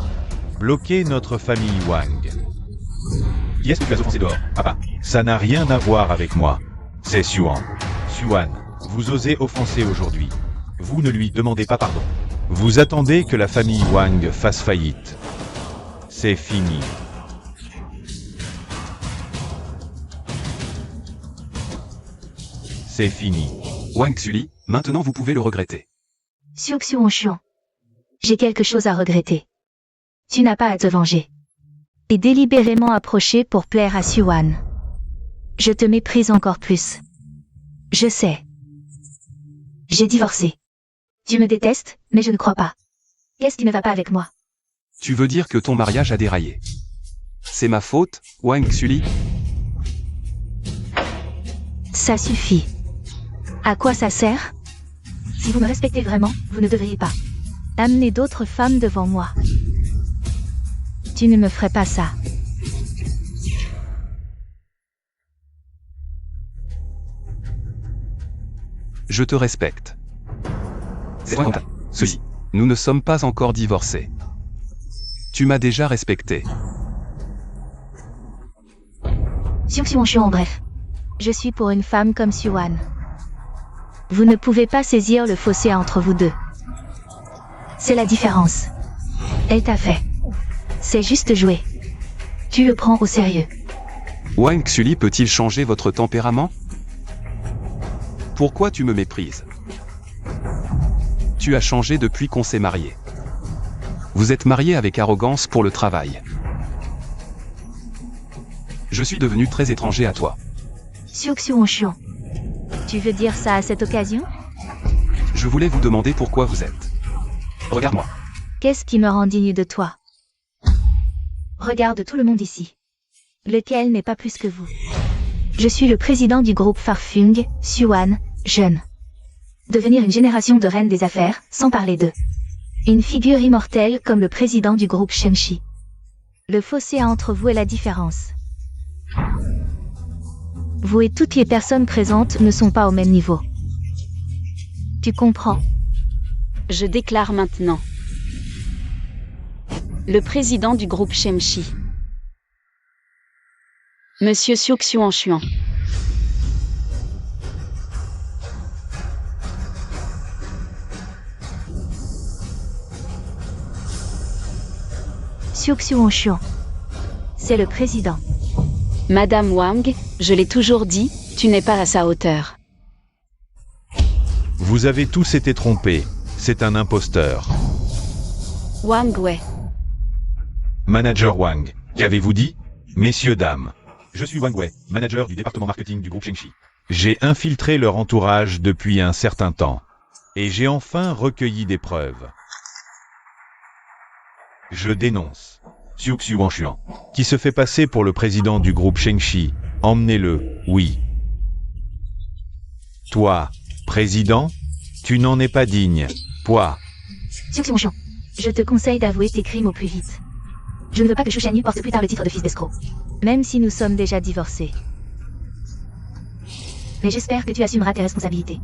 Bloquer notre famille Wang. Qui est-ce que tu as offensé dehors, papa? Ça n'a rien à voir avec moi. C'est Xuan. Xuan, vous osez offenser aujourd'hui. Vous ne lui demandez pas pardon. Vous attendez que la famille Wang fasse faillite. C'est fini. C'est fini. Wang Xuli, maintenant vous pouvez le regretter. Xiuxiuanshuan. J'ai quelque chose à regretter. Tu n'as pas à te venger. Et délibérément approché pour plaire à Xuan. Je te méprise encore plus. Je sais. J'ai divorcé. Tu me détestes, mais je ne crois pas. Qu'est-ce qui ne va pas avec moi? Tu veux dire que ton mariage a déraillé? C'est ma faute, Wang Xuli? Ça suffit. À quoi ça sert? Si vous me respectez vraiment, vous ne devriez pas amener d'autres femmes devant moi. Tu ne me ferais pas ça. Je te respecte. Ceci. Nous ne sommes pas encore divorcés. Tu m'as déjà respecté. Xiuxiuanshuan en bref. Je suis pour une femme comme Xuan. Vous ne pouvez pas saisir le fossé entre vous deux. C'est la différence. Elle t'a fait. C'est juste jouer. Tu le prends au sérieux. Wang Xuli peut-il changer votre tempérament? Pourquoi tu me méprises? Tu as changé depuis qu'on s'est marié. Vous êtes marié avec arrogance pour le travail. Je suis devenu très étranger à toi. Xiuxiuanshuan. Tu veux dire ça à cette occasion? Je voulais vous demander pourquoi vous êtes. Regarde-moi. Qu'est-ce qui me rend digne de toi? Regarde tout le monde ici. Lequel n'est pas plus que vous? Je suis le président du groupe Farfung, Xuan, jeune. Devenir une génération de reines des affaires, sans parler d'eux. Une figure immortelle comme le président du groupe Shemshi. Le fossé entre vous est la différence. Vous et toutes les personnes présentes ne sont pas au même niveau. Tu comprends? Je déclare maintenant. Le président du groupe Shemshi. Monsieur Xiuxiuanshuan. Xiuxiuanshuan. C'est le président. Madame Wang, je l'ai toujours dit, tu n'es pas à sa hauteur. Vous avez tous été trompés. C'est un imposteur. Wang Wei. Manager Wang, qu'avez-vous dit? Messieurs, dames. Je suis Wang Wei, manager du département marketing du groupe Shengshi. J'ai infiltré leur entourage depuis un certain temps. Et j'ai enfin recueilli des preuves. Je dénonce Xiuxiuanshuan, qui se fait passer pour le président du groupe Shengshi. Emmenez-le, oui. Toi, président, tu n'en es pas digne. Toi. Xiuxiuanshuan. Je te conseille d'avouer tes crimes au plus vite. Je ne veux pas que Shu Shanyu porte plus tard le titre de fils d'escroc. Même si nous sommes déjà divorcés. Mais j'espère que tu assumeras tes responsabilités.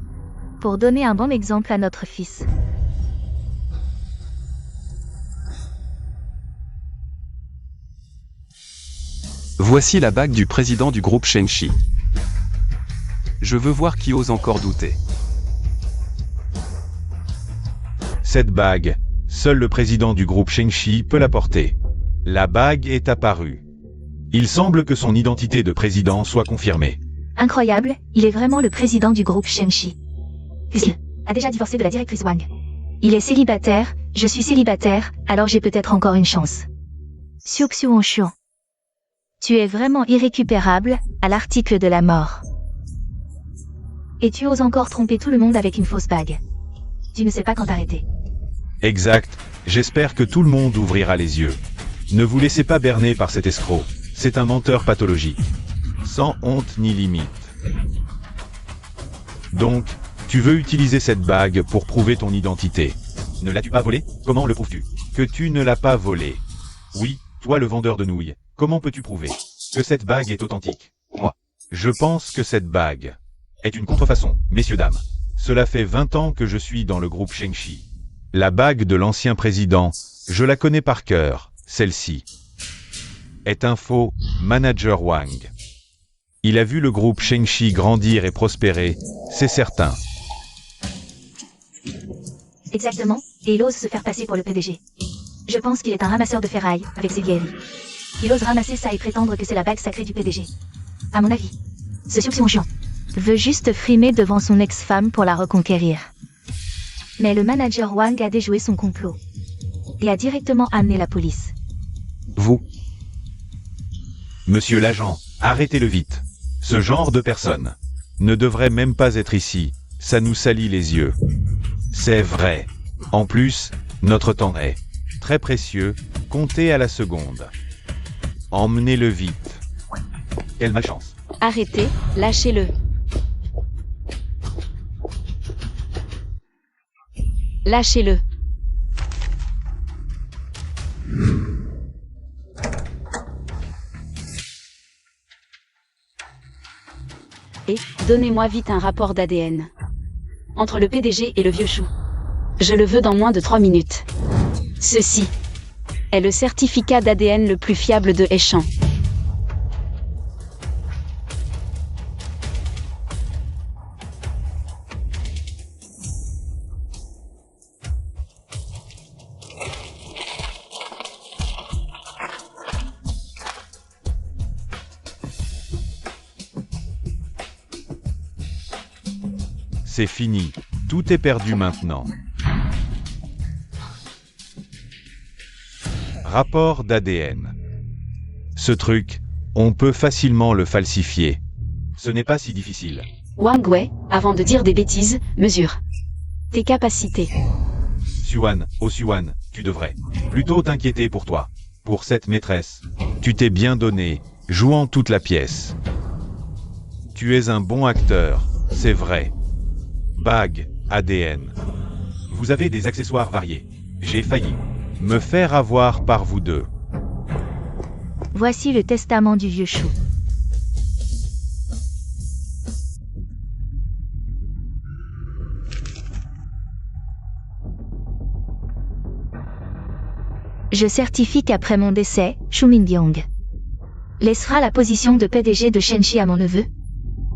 Pour donner un bon exemple à notre fils. Voici la bague du président du groupe Shengshi. Je veux voir qui ose encore douter. Cette bague, seul le président du groupe Shengshi peut la porter. La bague est apparue. Il semble que son identité de président soit confirmée. Incroyable, il est vraiment le président du groupe Shemshi. Il a déjà divorcé de la directrice Wang. Il est célibataire, je suis célibataire, alors j'ai peut-être encore une chance. Xiuxiuanshuan. Tu es vraiment irrécupérable, à l'article de la mort. Et tu oses encore tromper tout le monde avec une fausse bague. Tu ne sais pas quand t'arrêter. Exact, j'espère que tout le monde ouvrira les yeux. Ne vous laissez pas berner par cet escroc, c'est un menteur pathologique. Sans honte ni limite. Donc, tu veux utiliser cette bague pour prouver ton identité. Ne l'as-tu pas volée? Comment le prouves-tu? Que tu ne l'as pas volée. Oui, toi le vendeur de nouilles, comment peux-tu prouver que cette bague est authentique? Moi, je pense que cette bague est une contrefaçon, messieurs dames. Cela fait 20 ans que je suis dans le groupe Shengshi. La bague de l'ancien président, je la connais par cœur, celle-ci. Est un faux manager Wang. Il a vu le groupe Shengshi grandir et prospérer, c'est certain. Exactement, et il ose se faire passer pour le PDG. Je pense qu'il est un ramasseur de ferraille, avec ses vieilles. Il ose ramasser ça et prétendre que c'est la bague sacrée du PDG. À mon avis, ce chiant veut juste frimer devant son ex-femme pour la reconquérir. Mais le manager Wang a déjoué son complot. Et a directement amené la police. Vous, Monsieur l'agent, arrêtez-le vite. Ce genre de personne ne devrait même pas être ici, ça nous salit les yeux. C'est vrai. En plus, notre temps est très précieux, comptez à la seconde. Emmenez-le vite. Quelle malchance. Arrêtez, lâchez-le. Lâchez-le. Et, donnez-moi vite un rapport d'ADN. Entre le PDG et le vieux chou. Je le veux dans moins de 3 minutes. Ceci est le certificat d'ADN le plus fiable de Eschan. C'est fini. Tout est perdu maintenant. Rapport d'ADN. Ce truc, on peut facilement le falsifier. Ce n'est pas si difficile. Wang Wei, avant de dire des bêtises, mesure tes capacités. Suan, oh Suan, tu devrais plutôt t'inquiéter pour toi. Pour cette maîtresse. Tu t'es bien donné, jouant toute la pièce. Tu es un bon acteur, c'est vrai. Bague, ADN. Vous avez des accessoires variés. J'ai failli me faire avoir par vous deux. Voici le testament du vieux chou. Je certifie qu'après mon décès, Shu Mingyong laissera la position de PDG de Shengshi à mon neveu,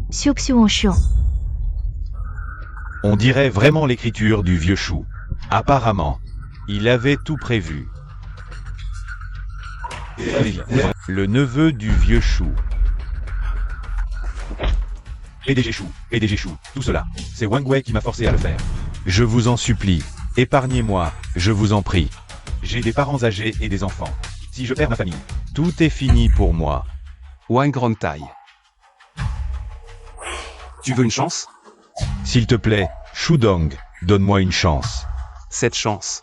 Xiu Xuanxian. On dirait vraiment l'écriture du vieux chou. Apparemment, il avait tout prévu. Le neveu du vieux chou. PDG chou, tout cela. C'est Wang Wei qui m'a forcé à le faire. Je vous en supplie, épargnez-moi, je vous en prie. J'ai des parents âgés et des enfants. Si je perds ma famille, tout est fini pour moi. Wang Rongtai. Tu veux une chance? S'il te plaît, Shudong, donne-moi une chance. Cette chance,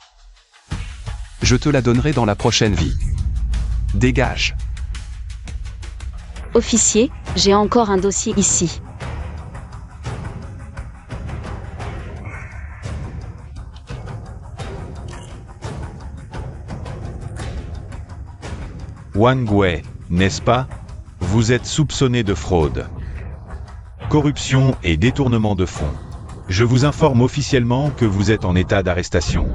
je te la donnerai dans la prochaine vie. Dégage. Officier, j'ai encore un dossier ici. Wang Wei, n'est-ce pas? Vous êtes soupçonné de fraude, corruption et détournement de fonds. Je vous informe officiellement que vous êtes en état d'arrestation.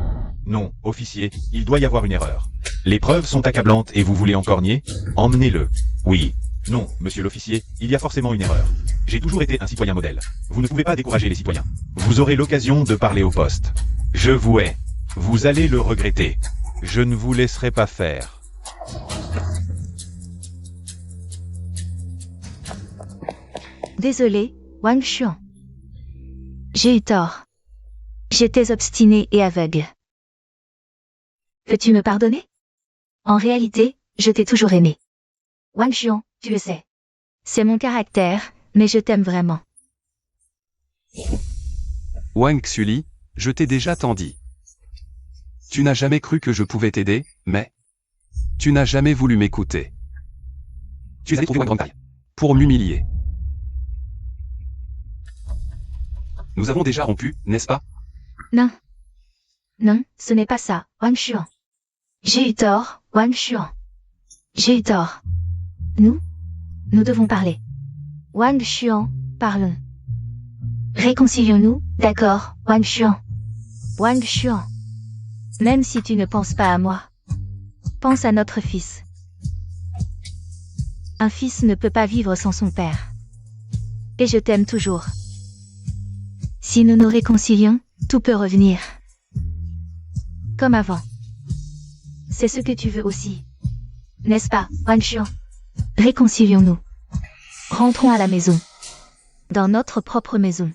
Non, officier, il doit y avoir une erreur. Les preuves sont accablantes et vous voulez encore nier? Emmenez-le. Oui. Non, monsieur l'officier, il y a forcément une erreur. J'ai toujours été un citoyen modèle. Vous ne pouvez pas décourager les citoyens. Vous aurez l'occasion de parler au poste. Je vous hais. Vous allez le regretter. Je ne vous laisserai pas faire. Désolé, Wang Xuan. J'ai eu tort. J'étais obstiné et aveugle. Peux-tu me pardonner? En réalité, je t'ai toujours aimé. Wang Xuan, tu le sais. C'est mon caractère, mais je t'aime vraiment. Wang Xuli, je t'ai déjà tant dit. Tu n'as jamais cru que je pouvais t'aider, mais... Tu n'as jamais voulu m'écouter. Tu es allé trouver Wang Grande Taille. Pour m'humilier. Nous avons déjà rompu, n'est-ce pas? Non. Non, ce n'est pas ça, Wang Xuan. J'ai eu tort, Wang Xuan. J'ai eu tort. Nous devons parler. Wang Xuan, parlons. Réconcilions-nous, d'accord, Wang Xuan. Wang Xuan. Même si tu ne penses pas à moi. Pense à notre fils. Un fils ne peut pas vivre sans son père. Et je t'aime toujours. Si nous nous réconcilions, tout peut revenir. Comme avant. C'est ce que tu veux aussi. N'est-ce pas, Wang Xuan? Réconcilions-nous. Rentrons à la maison. Dans notre propre maison.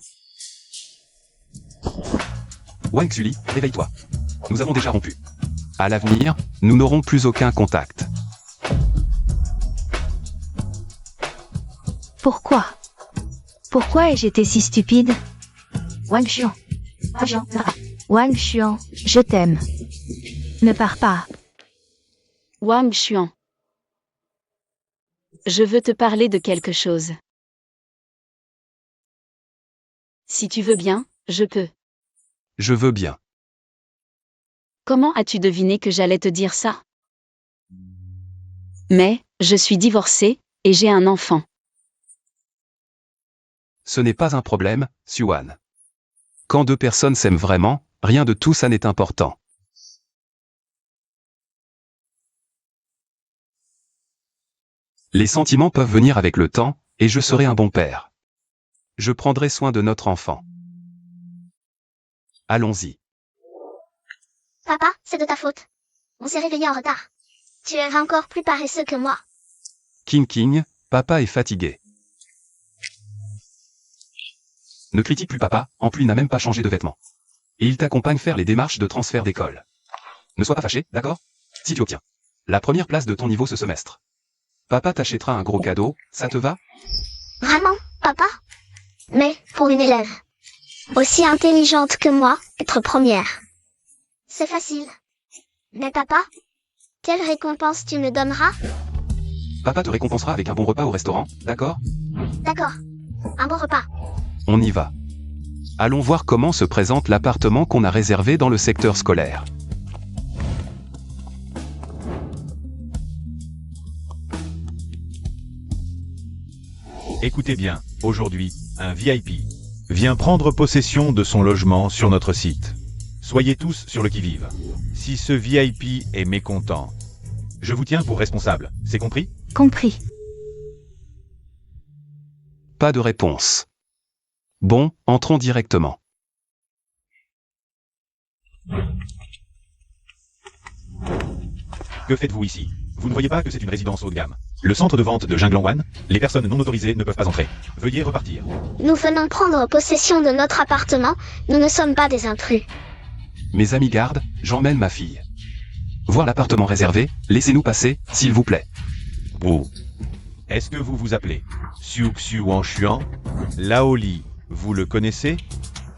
Wang Xuli, réveille-toi. Nous avons déjà rompu. À l'avenir, nous n'aurons plus aucun contact. Pourquoi? Pourquoi ai-je été si stupide? Wang Xuan. Wang Xuan, je t'aime. Ne pars pas. Wang Xuan. Je veux te parler de quelque chose. Si tu veux bien, je peux. Je veux bien. Comment as-tu deviné que j'allais te dire ça? Mais, je suis divorcée, et j'ai un enfant. Ce n'est pas un problème, Xuan. Quand deux personnes s'aiment vraiment, rien de tout ça n'est important. Les sentiments peuvent venir avec le temps, et je serai un bon père. Je prendrai soin de notre enfant. Allons-y. Papa, c'est de ta faute. On s'est réveillé en retard. Tu es encore plus paresseux que moi. King, papa est fatigué. Ne critique plus papa, en plus il n'a même pas changé de vêtements. Et il t'accompagne faire les démarches de transfert d'école. Ne sois pas fâché, d'accord? Si tu obtiens la première place de ton niveau ce semestre. Papa t'achètera un gros cadeau, ça te va? Vraiment, papa? Mais, pour une élève aussi intelligente que moi, être première, c'est facile. Mais papa, quelle récompense tu me donneras? Papa te récompensera avec un bon repas au restaurant, d'accord? D'accord. Un bon repas. On y va. Allons voir comment se présente l'appartement qu'on a réservé dans le secteur scolaire. Écoutez bien, aujourd'hui, un VIP vient prendre possession de son logement sur notre site. Soyez tous sur le qui-vive. Si ce VIP est mécontent, je vous tiens pour responsable, c'est compris? Compris. Pas de réponse. Bon, entrons directement. Que faites-vous ici? Vous ne voyez pas que c'est une résidence haut de gamme? Le centre de vente de Jinglongwan, les personnes non autorisées ne peuvent pas entrer. Veuillez repartir. Nous venons prendre possession de notre appartement, nous ne sommes pas des intrus. Mes amis gardes, j'emmène ma fille. Voir l'appartement réservé, laissez-nous passer, s'il vous plaît. Vous. Est-ce que vous vous appelez Xiu Wanshuan? Laoli, vous le connaissez?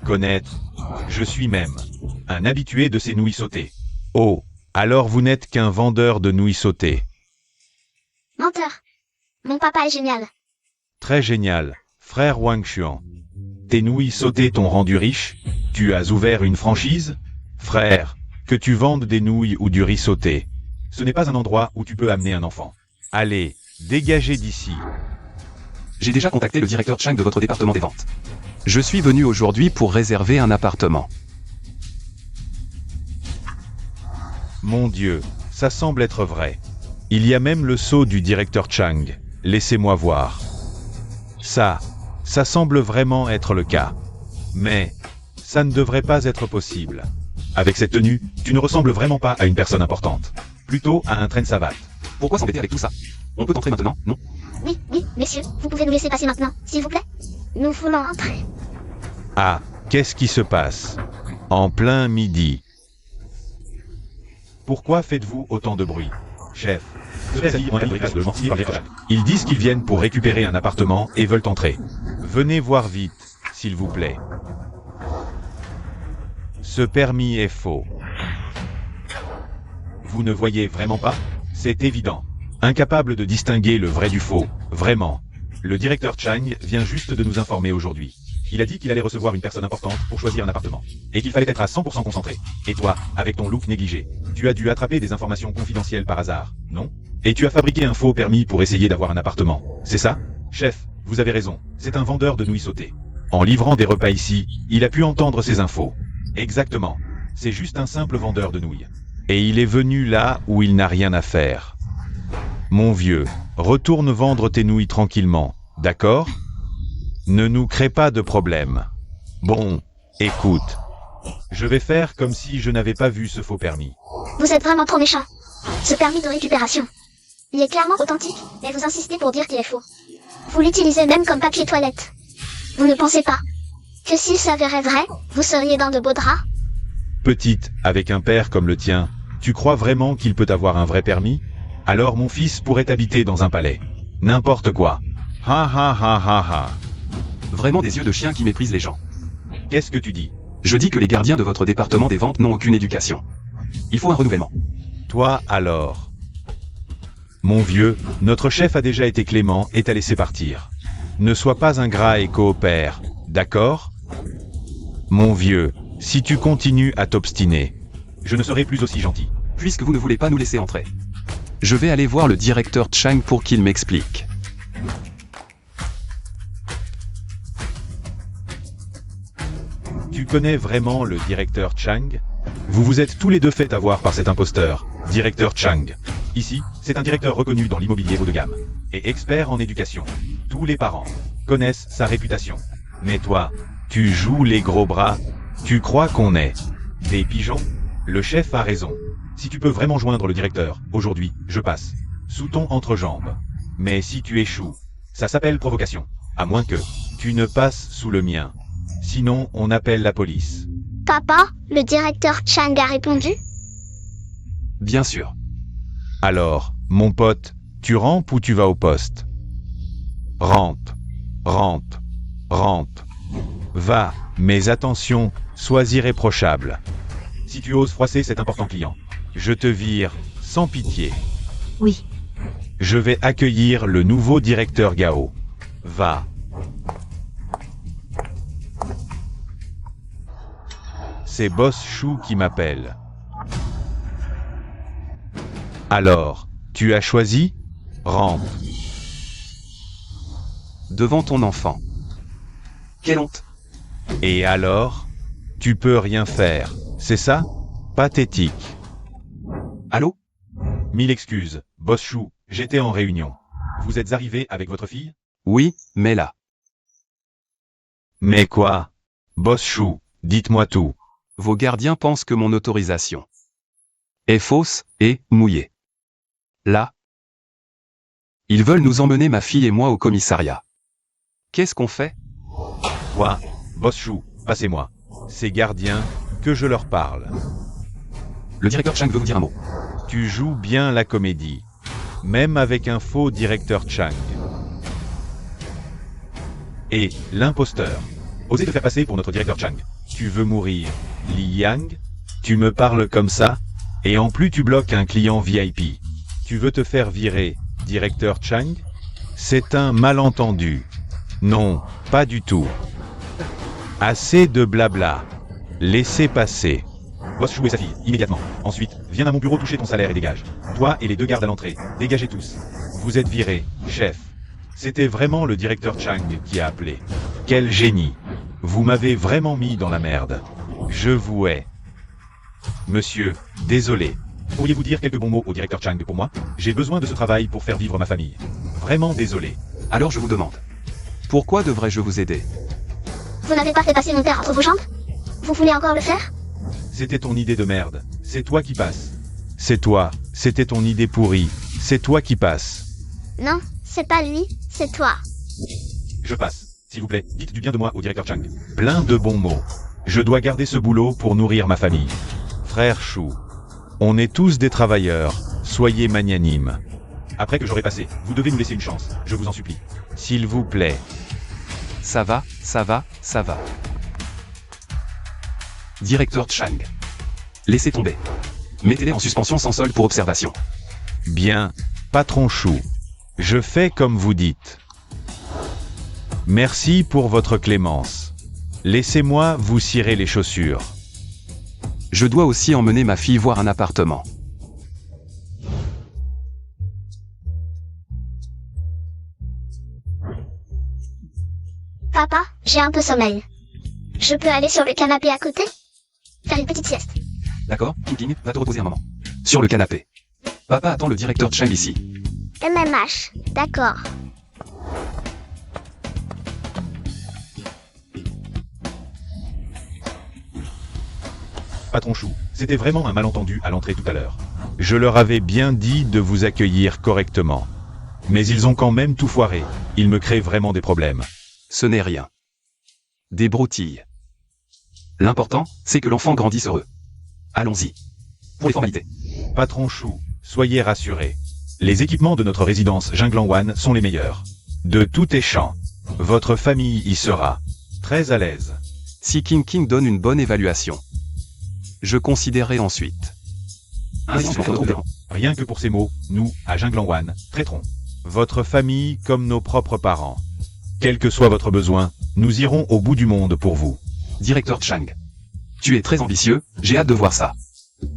Connaître? Je suis même un habitué de ces nouilles sautées. Oh, alors vous n'êtes qu'un vendeur de nouilles sautées. Menteur. Mon papa est génial. Très génial, frère Wang Xuan. Tes nouilles sautées t'ont rendu riche? Tu as ouvert une franchise? Frère, que tu vendes des nouilles ou du riz sauté, ce n'est pas un endroit où tu peux amener un enfant. Allez, dégagez d'ici. J'ai déjà contacté le directeur Chang de votre département des ventes. Je suis venu aujourd'hui pour réserver un appartement. Mon Dieu, ça semble être vrai. Il y a même le sceau du directeur Chang. Laissez-moi voir. Ça semble vraiment être le cas. Mais, ça ne devrait pas être possible. Avec cette tenue, tu ne ressembles vraiment pas à une personne importante. Plutôt à un train de savate. Pourquoi s'embêter avec tout ça? On peut entrer maintenant, non? Oui, messieurs, vous pouvez nous laisser passer maintenant, s'il vous plaît? Nous voulons entrer. Ah, qu'est-ce qui se passe? En plein midi. Pourquoi faites-vous autant de bruit? Chef, ils disent qu'ils viennent pour récupérer un appartement et veulent entrer. Venez voir vite, s'il vous plaît. Ce permis est faux. Vous ne voyez vraiment pas? C'est évident. Incapable de distinguer le vrai du faux, vraiment. Le directeur Chang vient juste de nous informer aujourd'hui. Il a dit qu'il allait recevoir une personne importante pour choisir un appartement. Et qu'il fallait être à 100% concentré. Et toi, avec ton look négligé, tu as dû attraper des informations confidentielles par hasard, non? Et tu as fabriqué un faux permis pour essayer d'avoir un appartement, c'est ça? Chef, vous avez raison, c'est un vendeur de nouilles sautées. En livrant des repas ici, il a pu entendre ces infos. Exactement. C'est juste un simple vendeur de nouilles. Et il est venu là où il n'a rien à faire. Mon vieux, retourne vendre tes nouilles tranquillement, d'accord? Ne nous crée pas de problème. Bon, écoute. Je vais faire comme si je n'avais pas vu ce faux permis. Vous êtes vraiment trop méchant. Ce permis de récupération. Il est clairement authentique, mais vous insistez pour dire qu'il est faux. Vous l'utilisez même comme papier toilette. Vous ne pensez pas que s'il s'avérait vrai, vous seriez dans de beaux draps? Petite, avec un père comme le tien, tu crois vraiment qu'il peut avoir un vrai permis? Alors mon fils pourrait habiter dans un palais. N'importe quoi. Ha ha ha ha ha. Vraiment des yeux de chien qui méprisent les gens. Qu'est-ce que tu dis? Je dis que les gardiens de votre département des ventes n'ont aucune éducation. Il faut un renouvellement. Toi alors? Mon vieux, notre chef a déjà été clément et t'a laissé partir. Ne sois pas ingrat et coopère, d'accord? Mon vieux, si tu continues à t'obstiner, je ne serai plus aussi gentil. Puisque vous ne voulez pas nous laisser entrer. Je vais aller voir le directeur Chang pour qu'il m'explique. Tu connais vraiment le directeur Chang? Vous vous êtes tous les deux fait avoir par cet imposteur, directeur Chang. Ici, c'est un directeur reconnu dans l'immobilier haut de gamme, et expert en éducation. Tous les parents connaissent sa réputation. Mais toi, tu joues les gros bras? Tu crois qu'on est des pigeons? Le chef a raison. Si tu peux vraiment joindre le directeur, aujourd'hui, je passe sous ton entrejambe. Mais si tu échoues, ça s'appelle provocation. À moins que tu ne passes sous le mien. Sinon, on appelle la police. Papa, le directeur Chang a répondu? Bien sûr. Alors, mon pote, tu rampes ou tu vas au poste? Rentre, rentre, rentre. Va, mais attention, sois irréprochable. Si tu oses froisser cet important client, je te vire, sans pitié. Oui. Je vais accueillir le nouveau directeur Gao. Va. C'est Boss Chou qui m'appelle. Alors, tu as choisi? Rentre. Devant ton enfant. Quelle honte. Et alors? Tu peux rien faire, c'est ça? Pathétique. Allô? Mille excuses, Boss Chou, j'étais en réunion. Vous êtes arrivé avec votre fille? Oui, mais là. Mais quoi? Boss Chou, dites-moi tout. Vos gardiens pensent que mon autorisation est fausse et mouillée. Là. Ils veulent nous emmener ma fille et moi au commissariat. Qu'est-ce qu'on fait? Quoi? Boss Chou, passez-moi. Ces gardiens, que je leur parle. Le directeur Chang veut vous dire un mot. Tu joues bien la comédie. Même avec un faux directeur Chang. Et l'imposteur. Osez te faire passer pour notre directeur Chang. Tu veux mourir, Li Yang? Tu me parles comme ça? Et en plus tu bloques un client VIP. Tu veux te faire virer, directeur Chang? C'est un malentendu. Non, pas du tout. Assez de blabla. Laissez passer. Boss Chou et sa fille, immédiatement. Ensuite, viens à mon bureau toucher ton salaire et dégage. Toi et les deux gardes à l'entrée, dégagez tous. Vous êtes virés, chef. C'était vraiment le directeur Chang qui a appelé. Quel génie. Vous m'avez vraiment mis dans la merde. Je vous hais. Monsieur, désolé. Pourriez-vous dire quelques bons mots au directeur Chang pour moi? J'ai besoin de ce travail pour faire vivre ma famille. Vraiment désolé. Alors je vous demande. Pourquoi devrais-je vous aider? Vous n'avez pas fait passer mon père entre vos jambes? Vous voulez encore le faire? C'était ton idée de merde. C'est toi qui passes. C'est toi. C'était ton idée pourrie. C'est toi qui passes. Non, c'est pas lui, c'est toi. Je passe. S'il vous plaît, dites du bien de moi au directeur Chang. Plein de bons mots. Je dois garder ce boulot pour nourrir ma famille. Frère Chou. On est tous des travailleurs. Soyez magnanimes. Après que j'aurai passé, vous devez nous laisser une chance. Je vous en supplie. S'il vous plaît. Ça va, ça va, ça va. Directeur Chang. Laissez tomber. Mettez-les en suspension sans solde pour observation. Bien, patron Chou. Je fais comme vous dites. Merci pour votre clémence. Laissez-moi vous cirer les chaussures. Je dois aussi emmener ma fille voir un appartement. Papa, j'ai un peu sommeil. Je peux aller sur le canapé à côté? Faire une petite sieste. D'accord, King, va te reposer un moment. Sur le canapé. Papa attend le directeur Chang ici. MMH, d'accord. Patron Chou, c'était vraiment un malentendu à l'entrée tout à l'heure. Je leur avais bien dit de vous accueillir correctement. Mais ils ont quand même tout foiré. Ils me créent vraiment des problèmes. Ce n'est rien. Des broutilles. L'important, c'est que l'enfant grandisse heureux. Allons-y. Pour les formalités. Patron Chou, soyez rassurés. Les équipements de notre résidence Jinglanwan sont les meilleurs. De tout est champ. Votre famille y sera. Très à l'aise. Si King donne une bonne évaluation, je considérerai ensuite. Rien que pour ces mots, nous, à Jinglanwan, traiterons votre famille comme nos propres parents. Quel que soit votre besoin, nous irons au bout du monde pour vous. Directeur Chang. Tu es très ambitieux, j'ai hâte de voir ça.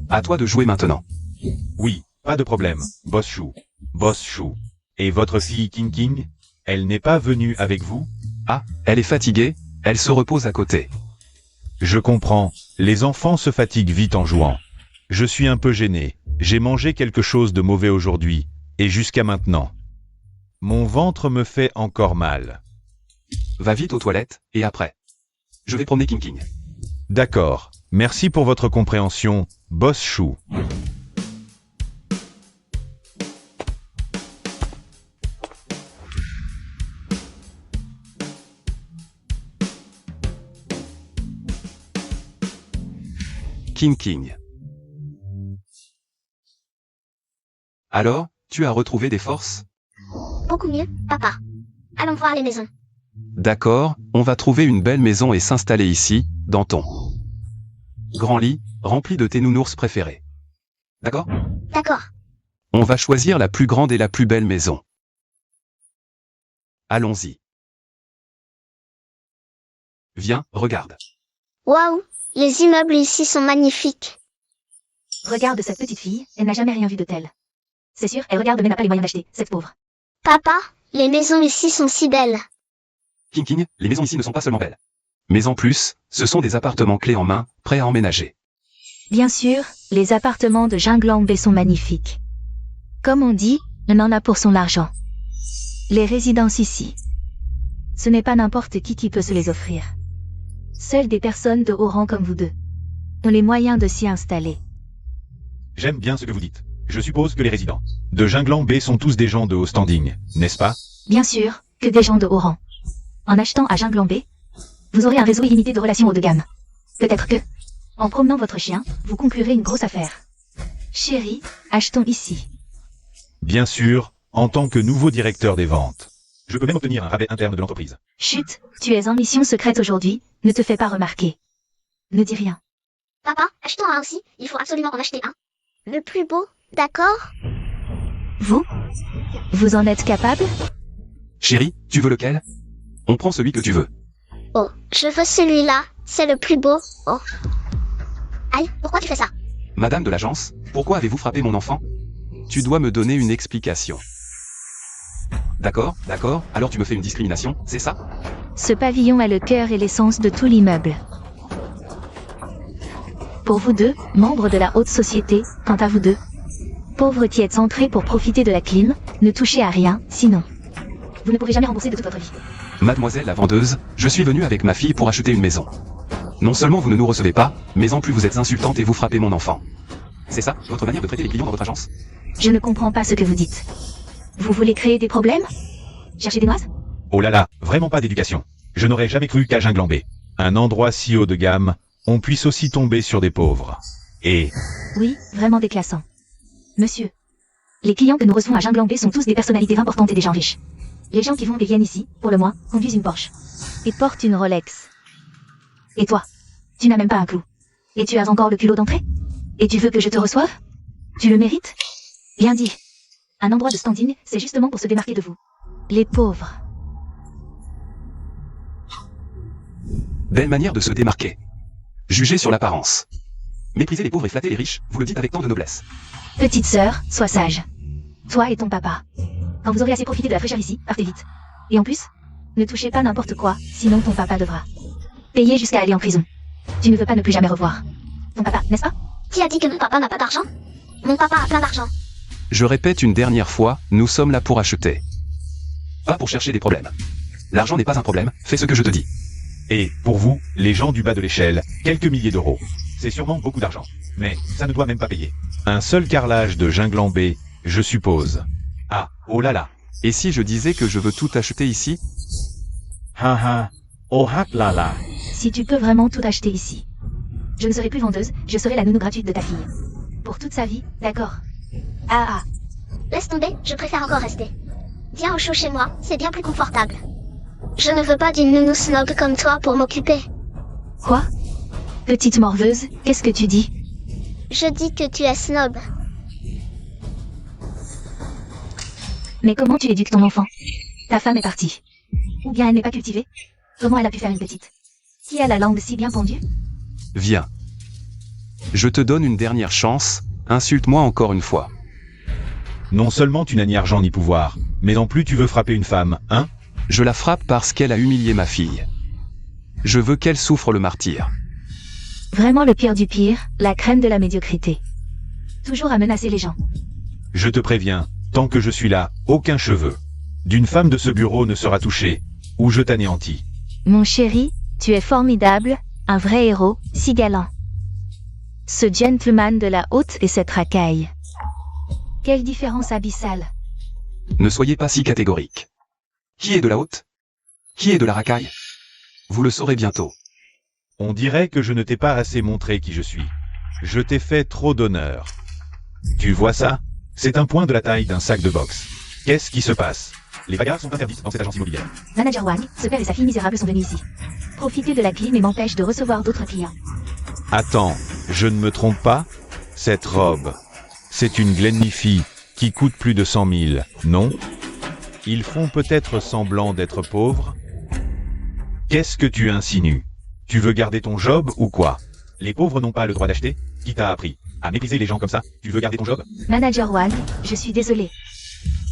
À toi de jouer maintenant. Oui, pas de problème, Boss Chou. Boss Chou. Et votre fille King, elle n'est pas venue avec vous? Ah, elle est fatiguée, elle se repose à côté. Je comprends, les enfants se fatiguent vite en jouant. Je suis un peu gêné, j'ai mangé quelque chose de mauvais aujourd'hui, et jusqu'à maintenant. Mon ventre me fait encore mal. Va vite aux toilettes, et après. Je vais promener King. D'accord, merci pour votre compréhension, Boss Chou. King. Alors, tu as retrouvé des forces? Beaucoup mieux, papa. Allons voir les maisons. D'accord, on va trouver une belle maison et s'installer ici, dans ton grand lit, rempli de tes nounours préférés. D'accord? D'accord. On va choisir la plus grande et la plus belle maison. Allons-y. Viens, regarde. Waouh, les immeubles ici sont magnifiques. Regarde cette petite fille, elle n'a jamais rien vu de tel. C'est sûr, elle regarde mais n'a pas les moyens d'acheter, cette pauvre. Papa, les maisons ici sont si belles. King, les maisons ici ne sont pas seulement belles. Mais en plus, ce sont des appartements clés en main, prêts à emménager. Bien sûr, les appartements de Jinglangbei sont magnifiques. Comme on dit, on en a pour son argent. Les résidences ici. Ce n'est pas n'importe qui peut se les offrir. Seules des personnes de haut rang comme vous deux ont les moyens de s'y installer. J'aime bien ce que vous dites. Je suppose que les résidents de Jinglangbei sont tous des gens de haut standing, n'est-ce pas? Bien sûr, que des gens de haut rang. En achetant à Jinglangbei, vous aurez un réseau illimité de relations haut de gamme. Peut-être que, en promenant votre chien, vous conclurez une grosse affaire. Chérie, achetons ici. Bien sûr, en tant que nouveau directeur des ventes. Je peux même obtenir un rabais interne de l'entreprise. Chut, tu es en mission secrète aujourd'hui, ne te fais pas remarquer. Ne dis rien. Papa, achetons un aussi, il faut absolument en acheter un. Le plus beau, d'accord? Vous en êtes capable? Chérie, tu veux lequel? On prend celui que tu veux. Oh, je veux celui-là, c'est le plus beau. Oh. Aïe, pourquoi tu fais ça? Madame de l'agence, pourquoi avez-vous frappé mon enfant? Tu dois me donner une explication. D'accord, alors tu me fais une discrimination, c'est ça? Ce pavillon a le cœur et l'essence de tout l'immeuble. Pour vous deux, membres de la haute société, quant à vous deux, pauvres qui êtes centrés pour profiter de la clim, ne touchez à rien, sinon vous ne pourrez jamais rembourser de toute votre vie. Mademoiselle la vendeuse, je suis venu avec ma fille pour acheter une maison. Non seulement vous ne nous recevez pas, mais en plus vous êtes insultante et vous frappez mon enfant. C'est ça, votre manière de traiter les clients dans votre agence? Je ne comprends pas ce que vous dites. Vous voulez créer des problèmes? Chercher des noises? Oh là là, vraiment pas d'éducation. Je n'aurais jamais cru qu'à Jinglangbei, un endroit si haut de gamme, on puisse aussi tomber sur des pauvres. Et... Oui, vraiment déclassant. Monsieur, les clients que nous recevons à Jinglangbei sont tous des personnalités importantes et des gens riches. Les gens qui vont et viennent ici, pour le mois, conduisent une Porsche. Et portent une Rolex. Et toi, tu n'as même pas un clou. Et tu as encore le culot d'entrer? Et tu veux que je te reçoive? Tu le mérites? Bien dit. Un endroit de standing, c'est justement pour se démarquer de vous. Les pauvres. Belle manière de se démarquer. Jugez sur l'apparence. Mépriser les pauvres et flatter les riches, vous le dites avec tant de noblesse. Petite sœur, sois sage. Toi et ton papa. Quand vous aurez assez profité de la fraîcheur ici, partez vite. Et en plus, ne touchez pas n'importe quoi, sinon ton papa devra payer jusqu'à aller en prison. Tu ne veux pas ne plus jamais revoir ton papa, n'est-ce pas? Qui a dit que mon papa n'a pas d'argent? Mon papa a plein d'argent. Je répète une dernière fois, nous sommes là pour acheter. Pas pour chercher des problèmes. L'argent n'est pas un problème, fais ce que je te dis. Et, pour vous, les gens du bas de l'échelle, quelques milliers d'euros. C'est sûrement beaucoup d'argent. Mais ça ne doit même pas payer. Un seul carrelage de ginglambé, je suppose. Ah, oh là là. Et si je disais que je veux tout acheter ici? Haha, oh hak là là. Si tu peux vraiment tout acheter ici. Je ne serai plus vendeuse, je serai la nounou gratuite de ta fille. Pour toute sa vie, d'accord? Ah. Laisse tomber, je préfère encore rester. Viens au chaud chez moi, c'est bien plus confortable. Je ne veux pas d'une nounou snob comme toi pour m'occuper. Quoi? Petite morveuse, qu'est-ce que tu dis? Je dis que tu es snob. Mais comment tu éduques ton enfant? Ta femme est partie. Ou bien elle n'est pas cultivée? Comment elle a pu faire une petite? Qui a la langue si bien pendue? Viens. Je te donne une dernière chance, insulte-moi encore une fois. Non seulement tu n'as ni argent ni pouvoir, mais en plus tu veux frapper une femme, hein? Je la frappe parce qu'elle a humilié ma fille. Je veux qu'elle souffre le martyre. Vraiment le pire du pire, la crème de la médiocrité. Toujours à menacer les gens. Je te préviens, tant que je suis là, aucun cheveu d'une femme de ce bureau ne sera touché, ou je t'anéantis. Mon chéri, tu es formidable, un vrai héros, si galant. Ce gentleman de la haute et cette racaille. Quelle différence abyssale. Ne soyez pas si catégorique. Qui est de la haute? Qui est de la racaille? Vous le saurez bientôt. On dirait que je ne t'ai pas assez montré qui je suis. Je t'ai fait trop d'honneur. Tu vois ça? C'est un point de la taille d'un sac de boxe. Qu'est-ce qui se passe? Les bagarres sont interdites dans cette agence immobilière. Manager Wang, ce père et sa fille misérable sont venus ici. Profiter de la clim et m'empêche de recevoir d'autres clients. Attends, je ne me trompe pas? Cette robe, c'est une Glenniffy qui coûte plus de 100 000, non? Ils font peut-être semblant d'être pauvres? Qu'est-ce que tu insinues? Tu veux garder ton job ou quoi? Les pauvres n'ont pas le droit d'acheter? Qui t'a appris à mépriser les gens comme ça? Tu veux garder ton job? Manager Wang, je suis désolé.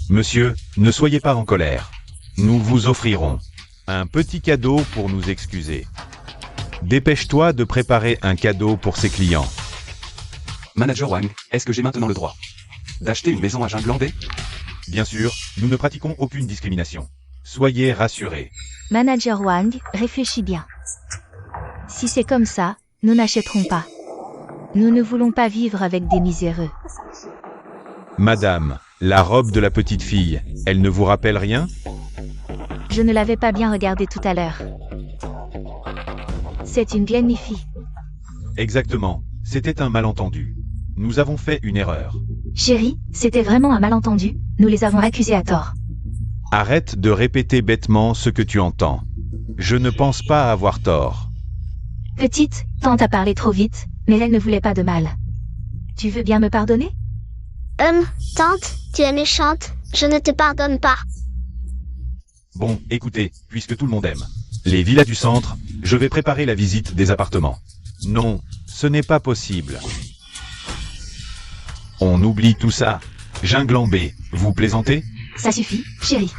Monsieur, ne soyez pas en colère. Nous vous offrirons un petit cadeau pour nous excuser. Dépêche-toi de préparer un cadeau pour ses clients. Manager Wang, est-ce que j'ai maintenant le droit d'acheter une maison à Ginglambé? Bien sûr, nous ne pratiquons aucune discrimination. Soyez rassurés. Manager Wang, réfléchis bien. Si c'est comme ça, nous n'achèterons pas. Nous ne voulons pas vivre avec des miséreux. Madame, la robe de la petite fille, elle ne vous rappelle rien? Je ne l'avais pas bien regardée tout à l'heure. C'est une Glenniffy. Exactement, c'était un malentendu. Nous avons fait une erreur. Chérie, c'était vraiment un malentendu, nous les avons accusés à tort. Arrête de répéter bêtement ce que tu entends. Je ne pense pas avoir tort. Petite, tante a parlé trop vite, mais elle ne voulait pas de mal. Tu veux bien me pardonner? Tante, tu es méchante, je ne te pardonne pas. Bon, écoutez, puisque tout le monde aime les villas du centre, je vais préparer la visite des appartements. Non, ce n'est pas possible. On oublie tout ça. Ginglambé, vous plaisantez? Ça suffit, chérie.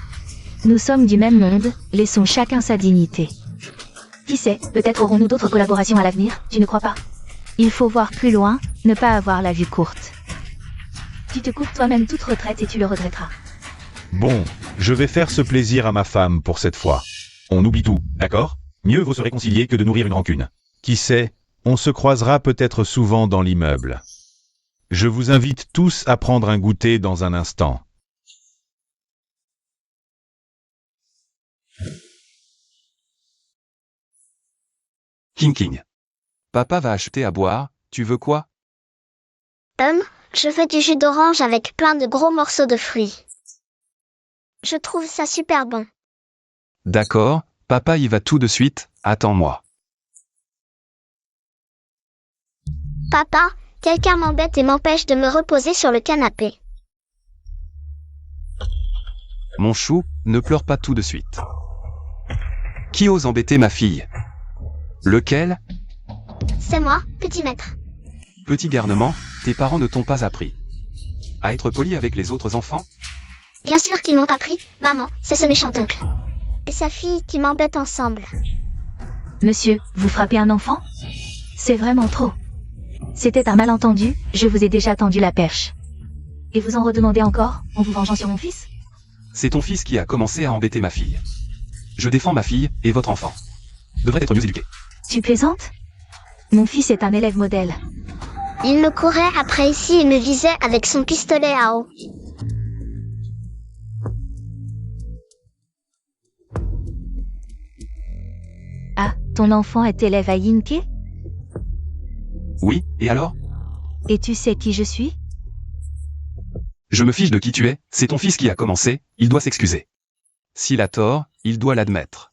Nous sommes du même monde, laissons chacun sa dignité. Qui sait, peut-être aurons-nous d'autres collaborations à l'avenir, tu ne crois pas? Il faut voir plus loin, ne pas avoir la vue courte. Tu te coupes toi-même toute retraite et tu le regretteras. Bon, je vais faire ce plaisir à ma femme pour cette fois. On oublie tout, d'accord? Mieux vaut se réconcilier que de nourrir une rancune. Qui sait, on se croisera peut-être souvent dans l'immeuble. Je vous invite tous à prendre un goûter dans un instant. King. Papa va acheter à boire, tu veux quoi? Je veux du jus d'orange avec plein de gros morceaux de fruits. Je trouve ça super bon. D'accord, papa y va tout de suite, attends-moi. Papa, quelqu'un m'embête et m'empêche de me reposer sur le canapé. Mon chou, ne pleure pas tout de suite. Qui ose embêter ma fille? Lequel? C'est moi, petit maître. Petit garnement, tes parents ne t'ont pas appris à être poli avec les autres enfants? Bien sûr qu'ils m'ont appris, maman, c'est ce méchant oncle. Et sa fille qui m'embête ensemble. Monsieur, vous frappez un enfant? C'est vraiment trop. C'était un malentendu, je vous ai déjà tendu la perche. Et vous en redemandez encore, en vous vengeant sur mon fils? C'est ton fils qui a commencé à embêter ma fille. Je défends ma fille, et votre enfant devrait être mieux éduqué. Tu plaisantes? Mon fils est un élève modèle. Il me courait après ici et me visait avec son pistolet à eau. Ah, ton enfant est élève à Yinke? Oui, et alors? Et tu sais qui je suis? Je me fiche de qui tu es, c'est ton fils qui a commencé, il doit s'excuser. S'il a tort, il doit l'admettre.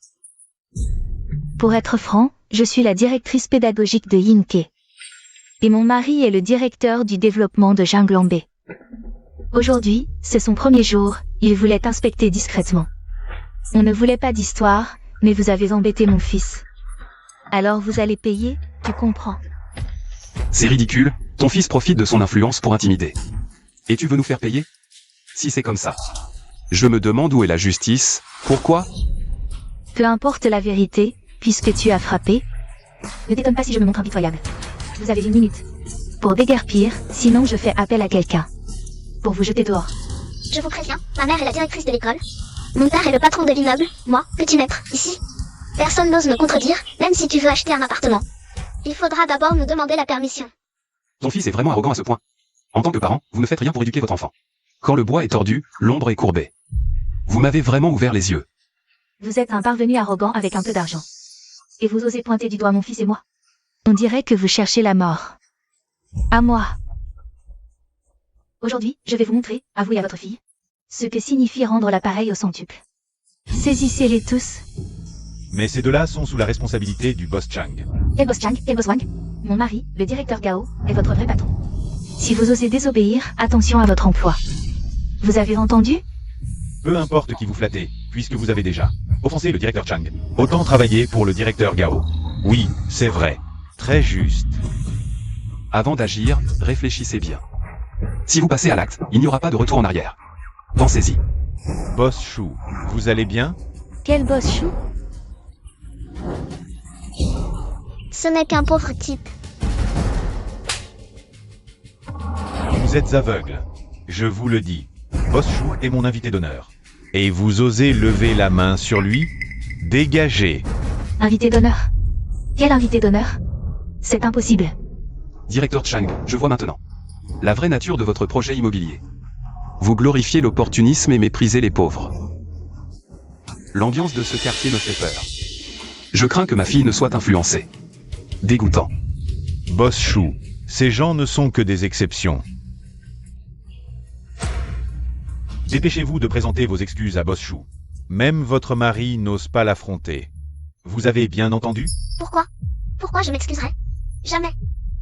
Pour être franc, je suis la directrice pédagogique de Yinke. Et mon mari est le directeur du développement de Jinglambé. Aujourd'hui, c'est son premier jour, il voulait inspecter discrètement. On ne voulait pas d'histoire, mais vous avez embêté mon fils. Alors vous allez payer, tu comprends. C'est ridicule, ton fils profite de son influence pour intimider. Et tu veux nous faire payer? Si c'est comme ça. Je me demande où est la justice, pourquoi? Peu importe la vérité, puisque tu as frappé. Ne t'étonne pas si je me montre impitoyable. Vous avez 1 minute pour déguerpir, sinon je fais appel à quelqu'un. Pour vous jeter dehors. Je vous préviens, ma mère est la directrice de l'école. Mon père est le patron de l'immeuble, moi, petit maître, ici. Personne n'ose me contredire, même si tu veux acheter un appartement. Il faudra d'abord nous demander la permission. Ton fils est vraiment arrogant à ce point. En tant que parent, vous ne faites rien pour éduquer votre enfant. Quand le bois est tordu, l'ombre est courbée. Vous m'avez vraiment ouvert les yeux. Vous êtes un parvenu arrogant avec un peu d'argent. Et vous osez pointer du doigt mon fils et moi. On dirait que vous cherchez la mort. À moi. Aujourd'hui, je vais vous montrer, à vous et à votre fille, ce que signifie rendre l'appareil au centuple. Saisissez-les tous. Mais ces deux-là sont sous la responsabilité du boss Chang. Quel boss Chang, quel boss Wang? Mon mari, le directeur Gao, est votre vrai patron. Si vous osez désobéir, attention à votre emploi. Vous avez entendu? Peu importe qui vous flattez, puisque vous avez déjà offensé le directeur Chang. Autant travailler pour le directeur Gao. Oui, c'est vrai. Très juste. Avant d'agir, réfléchissez bien. Si vous passez à l'acte, il n'y aura pas de retour en arrière. Pensez-y. Boss Chou, vous allez bien? Quel boss chou? Ce n'est qu'un pauvre type. Vous êtes aveugle. Je vous le dis. Boss Chou est mon invité d'honneur. Et vous osez lever la main sur lui? Dégagez. Invité d'honneur? Quel invité d'honneur? C'est impossible. Directeur Chang, je vois maintenant la vraie nature de votre projet immobilier. Vous glorifiez l'opportunisme et méprisez les pauvres. L'ambiance de ce quartier me fait peur. Je crains que ma fille ne soit influencée. Dégoûtant. Boss Chou, ces gens ne sont que des exceptions. Dépêchez-vous de présenter vos excuses à Boss Chou. Même votre mari n'ose pas l'affronter. Vous avez bien entendu? Pourquoi? Pourquoi je m'excuserai? Jamais.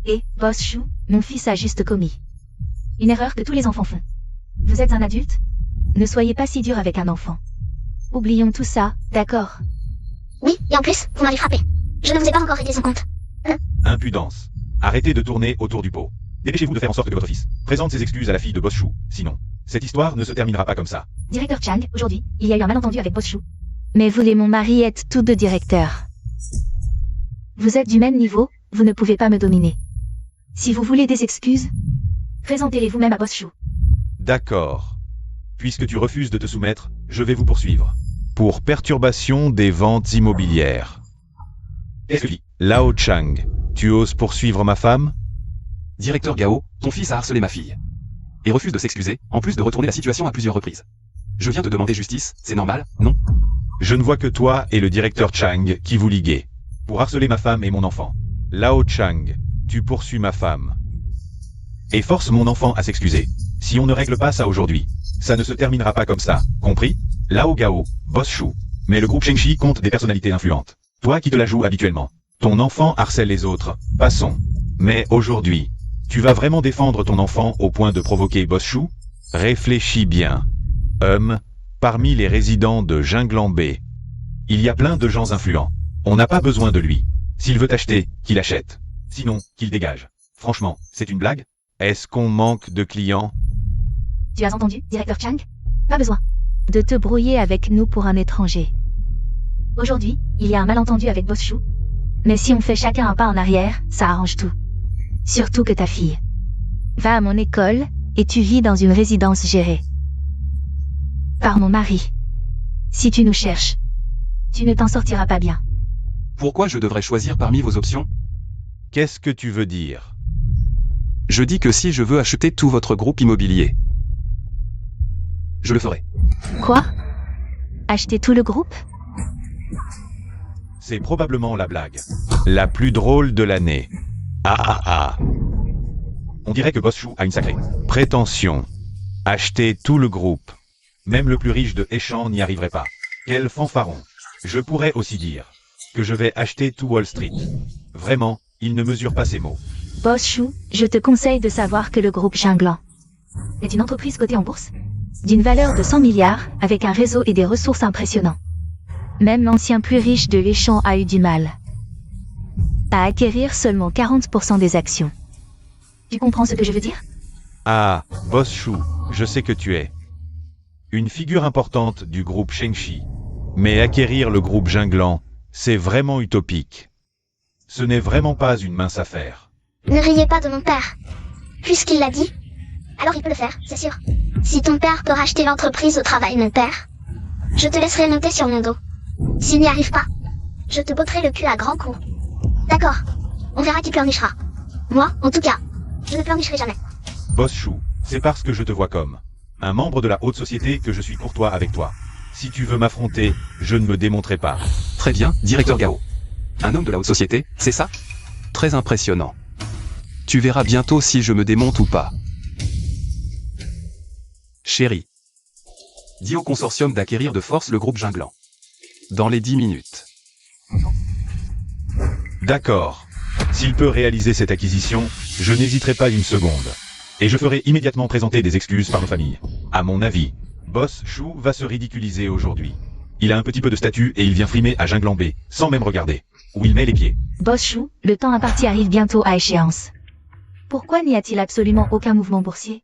Et, boss chou, mon fils a juste commis une erreur que tous les enfants font. Vous êtes un adulte? Ne soyez pas si dur avec un enfant. Oublions tout ça, d'accord? Oui, et en plus, vous m'avez frappé. Je ne vous ai pas encore réglé son compte. Impudence. Arrêtez de tourner autour du pot. Dépêchez-vous de faire en sorte que votre fils présente ses excuses à la fille de Boss Chou. Sinon, cette histoire ne se terminera pas comme ça. Directeur Chang, aujourd'hui, il y a eu un malentendu avec boss chou. Mais vous et mon mari êtes tous deux directeurs. Vous êtes du même niveau, vous ne pouvez pas me dominer. Si vous voulez des excuses, présentez-les vous-même à boss chou. D'accord. Puisque tu refuses de te soumettre, je vais vous poursuivre. Pour perturbation des ventes immobilières. Lao Chang, tu oses poursuivre ma femme? Directeur Gao, ton fils a harcelé ma fille. Et refuse de s'excuser, en plus de retourner la situation à plusieurs reprises. Je viens de demander justice, c'est normal, non? Je ne vois que toi et le directeur Chang qui vous liguez. Pour harceler ma femme et mon enfant. Lao Chang, tu poursuis ma femme. Et force mon enfant à s'excuser. Si on ne règle pas ça aujourd'hui, ça ne se terminera pas comme ça, compris? Lao Gao, Boss Chou. Mais le groupe Shengshi compte des personnalités influentes. Toi qui te la joues habituellement. Ton enfant harcèle les autres. Passons. Mais aujourd'hui, tu vas vraiment défendre ton enfant au point de provoquer Boss Chou? Réfléchis bien. Parmi les résidents de Jinglan B, il y a plein de gens influents. On n'a pas besoin de lui. S'il veut acheter, qu'il achète. Sinon, qu'il dégage. Franchement, c'est une blague? Est-ce qu'on manque de clients? Tu as entendu, directeur Chang? Pas besoin de te brouiller avec nous pour un étranger. Aujourd'hui, il y a un malentendu avec Boss Chou. Mais si on fait chacun un pas en arrière, ça arrange tout. Surtout que ta fille va à mon école et tu vis dans une résidence gérée par mon mari. Si tu nous cherches, tu ne t'en sortiras pas bien. Pourquoi je devrais choisir parmi vos options? Qu'est-ce que tu veux dire? Je dis que si je veux acheter tout votre groupe immobilier, je le ferai. Quoi? Acheter tout le groupe? C'est probablement la blague. La plus drôle de l'année. On dirait que Boss Chou a une sacrée prétention. Acheter tout le groupe. Même le plus riche de Échamps n'y arriverait pas. Quel fanfaron. Je pourrais aussi dire que je vais acheter tout Wall Street. Vraiment, il ne mesure pas ses mots. Boss Chou, je te conseille de savoir que le groupe Jinglan est une entreprise cotée en bourse, d'une valeur de 100 milliards, avec un réseau et des ressources impressionnants. Même l'ancien plus riche de Échamps a eu du mal à acquérir seulement 40% des actions. Tu comprends ce que je veux dire? Ah, Boss Chou, je sais que tu es une figure importante du groupe Shengshi. Mais acquérir le groupe Jinglan, c'est vraiment utopique. Ce n'est vraiment pas une mince affaire. Ne riez pas de mon père. Puisqu'il l'a dit, alors il peut le faire, c'est sûr. Si ton père peut racheter l'entreprise au travail, mon père, je te laisserai noter sur mon dos. S'il n'y arrive pas, je te botterai le cul à grands coups. D'accord, on verra qui pleurnichera. Moi, en tout cas, je ne pleurnicherai jamais. Boss Chou, c'est parce que je te vois comme un membre de la haute société que je suis courtois avec toi. Si tu veux m'affronter, je ne me démonterai pas. Très bien, directeur Gao. Un homme de la haute société, c'est ça? Très impressionnant. Tu verras bientôt si je me démonte ou pas. Chérie, dis au consortium d'acquérir de force le groupe Jinglan. Dans les 10 minutes. D'accord. S'il peut réaliser cette acquisition, je n'hésiterai pas une seconde. Et je ferai immédiatement présenter des excuses par nos familles. À mon avis, Boss Chou va se ridiculiser aujourd'hui. Il a un petit peu de statut et il vient frimer à Jinglan B, sans même regarder où il met les pieds. Boss Chou, le temps imparti arrive bientôt à échéance. Pourquoi n'y a-t-il absolument aucun mouvement boursier?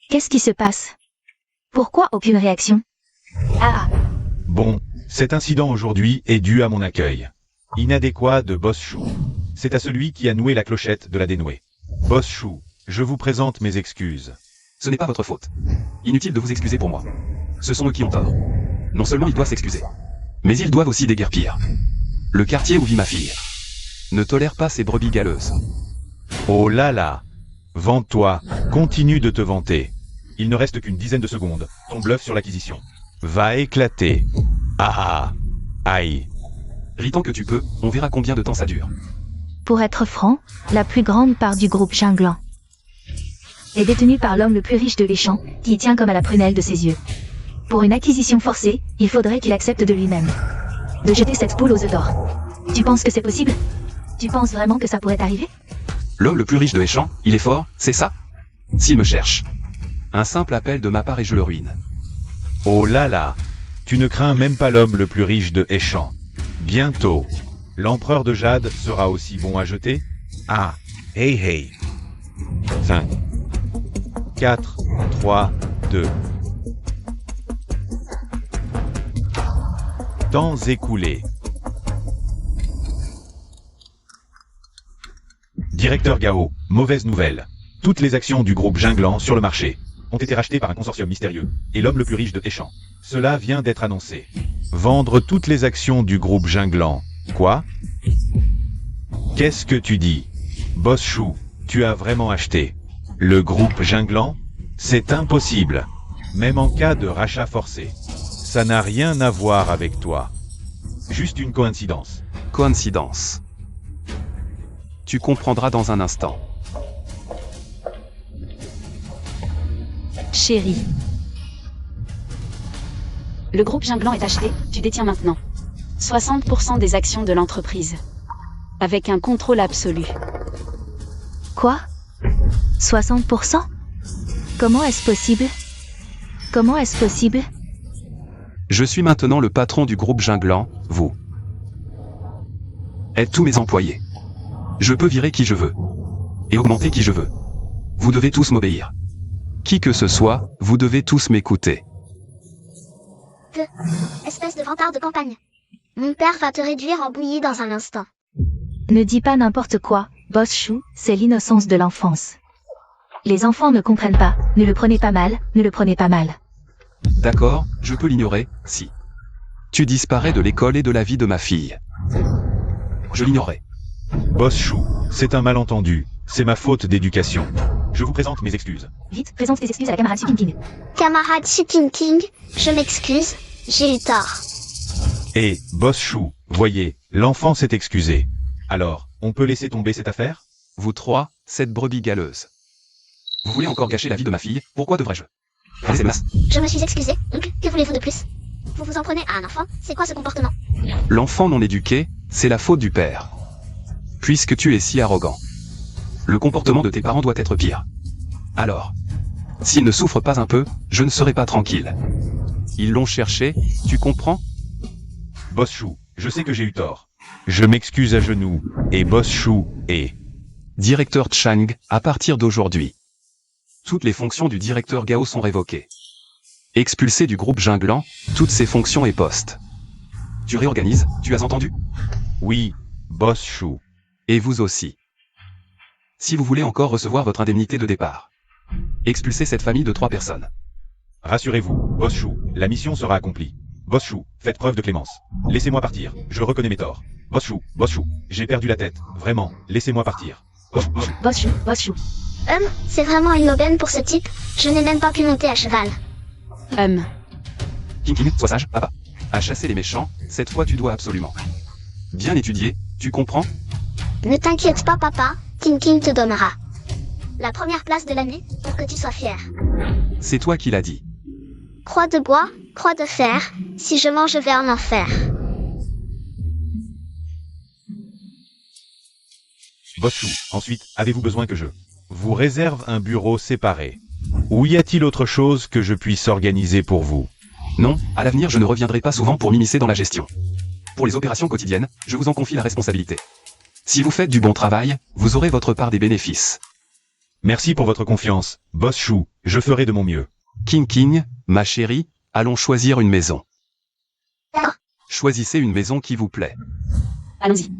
Qu'est-ce qui se passe? Pourquoi aucune réaction? Bon, cet incident aujourd'hui est dû à mon accueil inadéquat de Boss Chou. C'est à celui qui a noué la clochette de la dénouer. Boss Chou, je vous présente mes excuses. Ce n'est pas votre faute. Inutile de vous excuser pour moi. Ce sont eux qui ont tort. Non seulement ils doivent s'excuser, mais ils doivent aussi déguerpir. Le quartier où vit ma fille ne tolère pas ces brebis galeuses. Oh là là! Vante-toi, continue de te vanter. Il ne reste qu'une dizaine de secondes. Ton bluff sur l'acquisition va éclater. Aïe. Ris tant que tu peux, on verra combien de temps ça dure. Pour être franc, la plus grande part du groupe Jinglan est détenue par l'homme le plus riche de Échamps, qui y tient comme à la prunelle de ses yeux. Pour une acquisition forcée, il faudrait qu'il accepte de lui-même de jeter cette poule aux œufs d'or. Tu penses que c'est possible? Tu penses vraiment que ça pourrait arriver? L'homme le plus riche de Échamps, il est fort, c'est ça? S'il me cherche, un simple appel de ma part et je le ruine. Oh là là! Tu ne crains même pas l'homme le plus riche de Échamps. Bientôt, l'empereur de Jade sera aussi bon à jeter? Hey. 5, 4, 3, 2. Temps écoulé. Directeur Gao, mauvaise nouvelle. Toutes les actions du groupe Jinglan sur le marché ont été rachetées par un consortium mystérieux et l'homme le plus riche de Échamps. Cela vient d'être annoncé. Vendre toutes les actions du groupe Jinglan. Quoi? Qu'est-ce que tu dis? Boss Chou, tu as vraiment acheté le groupe Jinglan? C'est impossible. Même en cas de rachat forcé. Ça n'a rien à voir avec toi. Juste une coïncidence. Coïncidence. Tu comprendras dans un instant. Chérie. Le groupe Jinglan est acheté, tu détiens maintenant 60% des actions de l'entreprise. Avec un contrôle absolu. Quoi? 60%? Comment est-ce possible? Comment est-ce possible? Je suis maintenant le patron du groupe Jinglant, vous êtes tous mes employés. Je peux virer qui je veux. Et augmenter qui je veux. Vous devez tous m'obéir. Qui que ce soit, vous devez tous m'écouter. Espèce de vantard de campagne. Mon père va te réduire en bouillie dans un instant. Ne dis pas n'importe quoi, Boss Chou, c'est l'innocence de l'enfance. Les enfants ne comprennent pas, ne le prenez pas mal, ne le prenez pas mal. D'accord, je peux l'ignorer, si. Tu disparais de l'école et de la vie de ma fille. Je l'ignorais. Boss Chou, c'est un malentendu. C'est ma faute d'éducation. Je vous présente mes excuses. Vite, présente tes excuses à la camarade Chicken King. Camarade Chicken King, je m'excuse, j'ai eu tort. Et, Boss Chou, voyez, l'enfant s'est excusé. Alors, on peut laisser tomber cette affaire? Vous trois, cette brebis galeuse. Vous voulez encore gâcher la vie de ma fille, pourquoi devrais-je? Allez, c'est masse. Je me suis excusée, oncle, que voulez-vous de plus? Vous vous en prenez à un enfant, c'est quoi ce comportement? L'enfant non éduqué, c'est la faute du père. Puisque tu es si arrogant. Le comportement de tes parents doit être pire. Alors, s'ils ne souffrent pas un peu, je ne serai pas tranquille. Ils l'ont cherché, tu comprends? Boss Chou, je sais que j'ai eu tort. Je m'excuse à genoux, et Boss Chou est... Directeur Chang, à partir d'aujourd'hui. Toutes les fonctions du directeur Gao sont révoquées. Expulsé du groupe Jinglant, toutes ses fonctions et postes. Tu réorganises, tu as entendu? Oui, Boss Chou. Et vous aussi. Si vous voulez encore recevoir votre indemnité de départ. Expulsez cette famille de 3 personnes. Rassurez-vous, Boss Chou, la mission sera accomplie. Boss Chou, faites preuve de clémence. Laissez-moi partir, je reconnais mes torts. Boss Chou, j'ai perdu la tête. Vraiment, laissez-moi partir. Boss Chou. C'est vraiment une aubaine pour ce type, je n'ai même pas pu monter à cheval. King, sois sage, papa. À chasser les méchants, cette fois tu dois absolument. Bien étudier, tu comprends? Ne t'inquiète pas papa, King te donnera la première place de l'année, pour que tu sois fier. C'est toi qui l'as dit. Croix de bois, croix de fer, si je mange je vais en enfer. Boss Chou, ensuite, avez-vous besoin que je vous réserve un bureau séparé? Ou y a-t-il autre chose que je puisse organiser pour vous? Non, à l'avenir je ne reviendrai pas souvent pour m'immiscer dans la gestion. Pour les opérations quotidiennes, je vous en confie la responsabilité. Si vous faites du bon travail, vous aurez votre part des bénéfices. Merci pour votre confiance, Boss Chou, je ferai de mon mieux. King, ma chérie, allons choisir une maison. D'accord. Choisissez une maison qui vous plaît. Allons-y.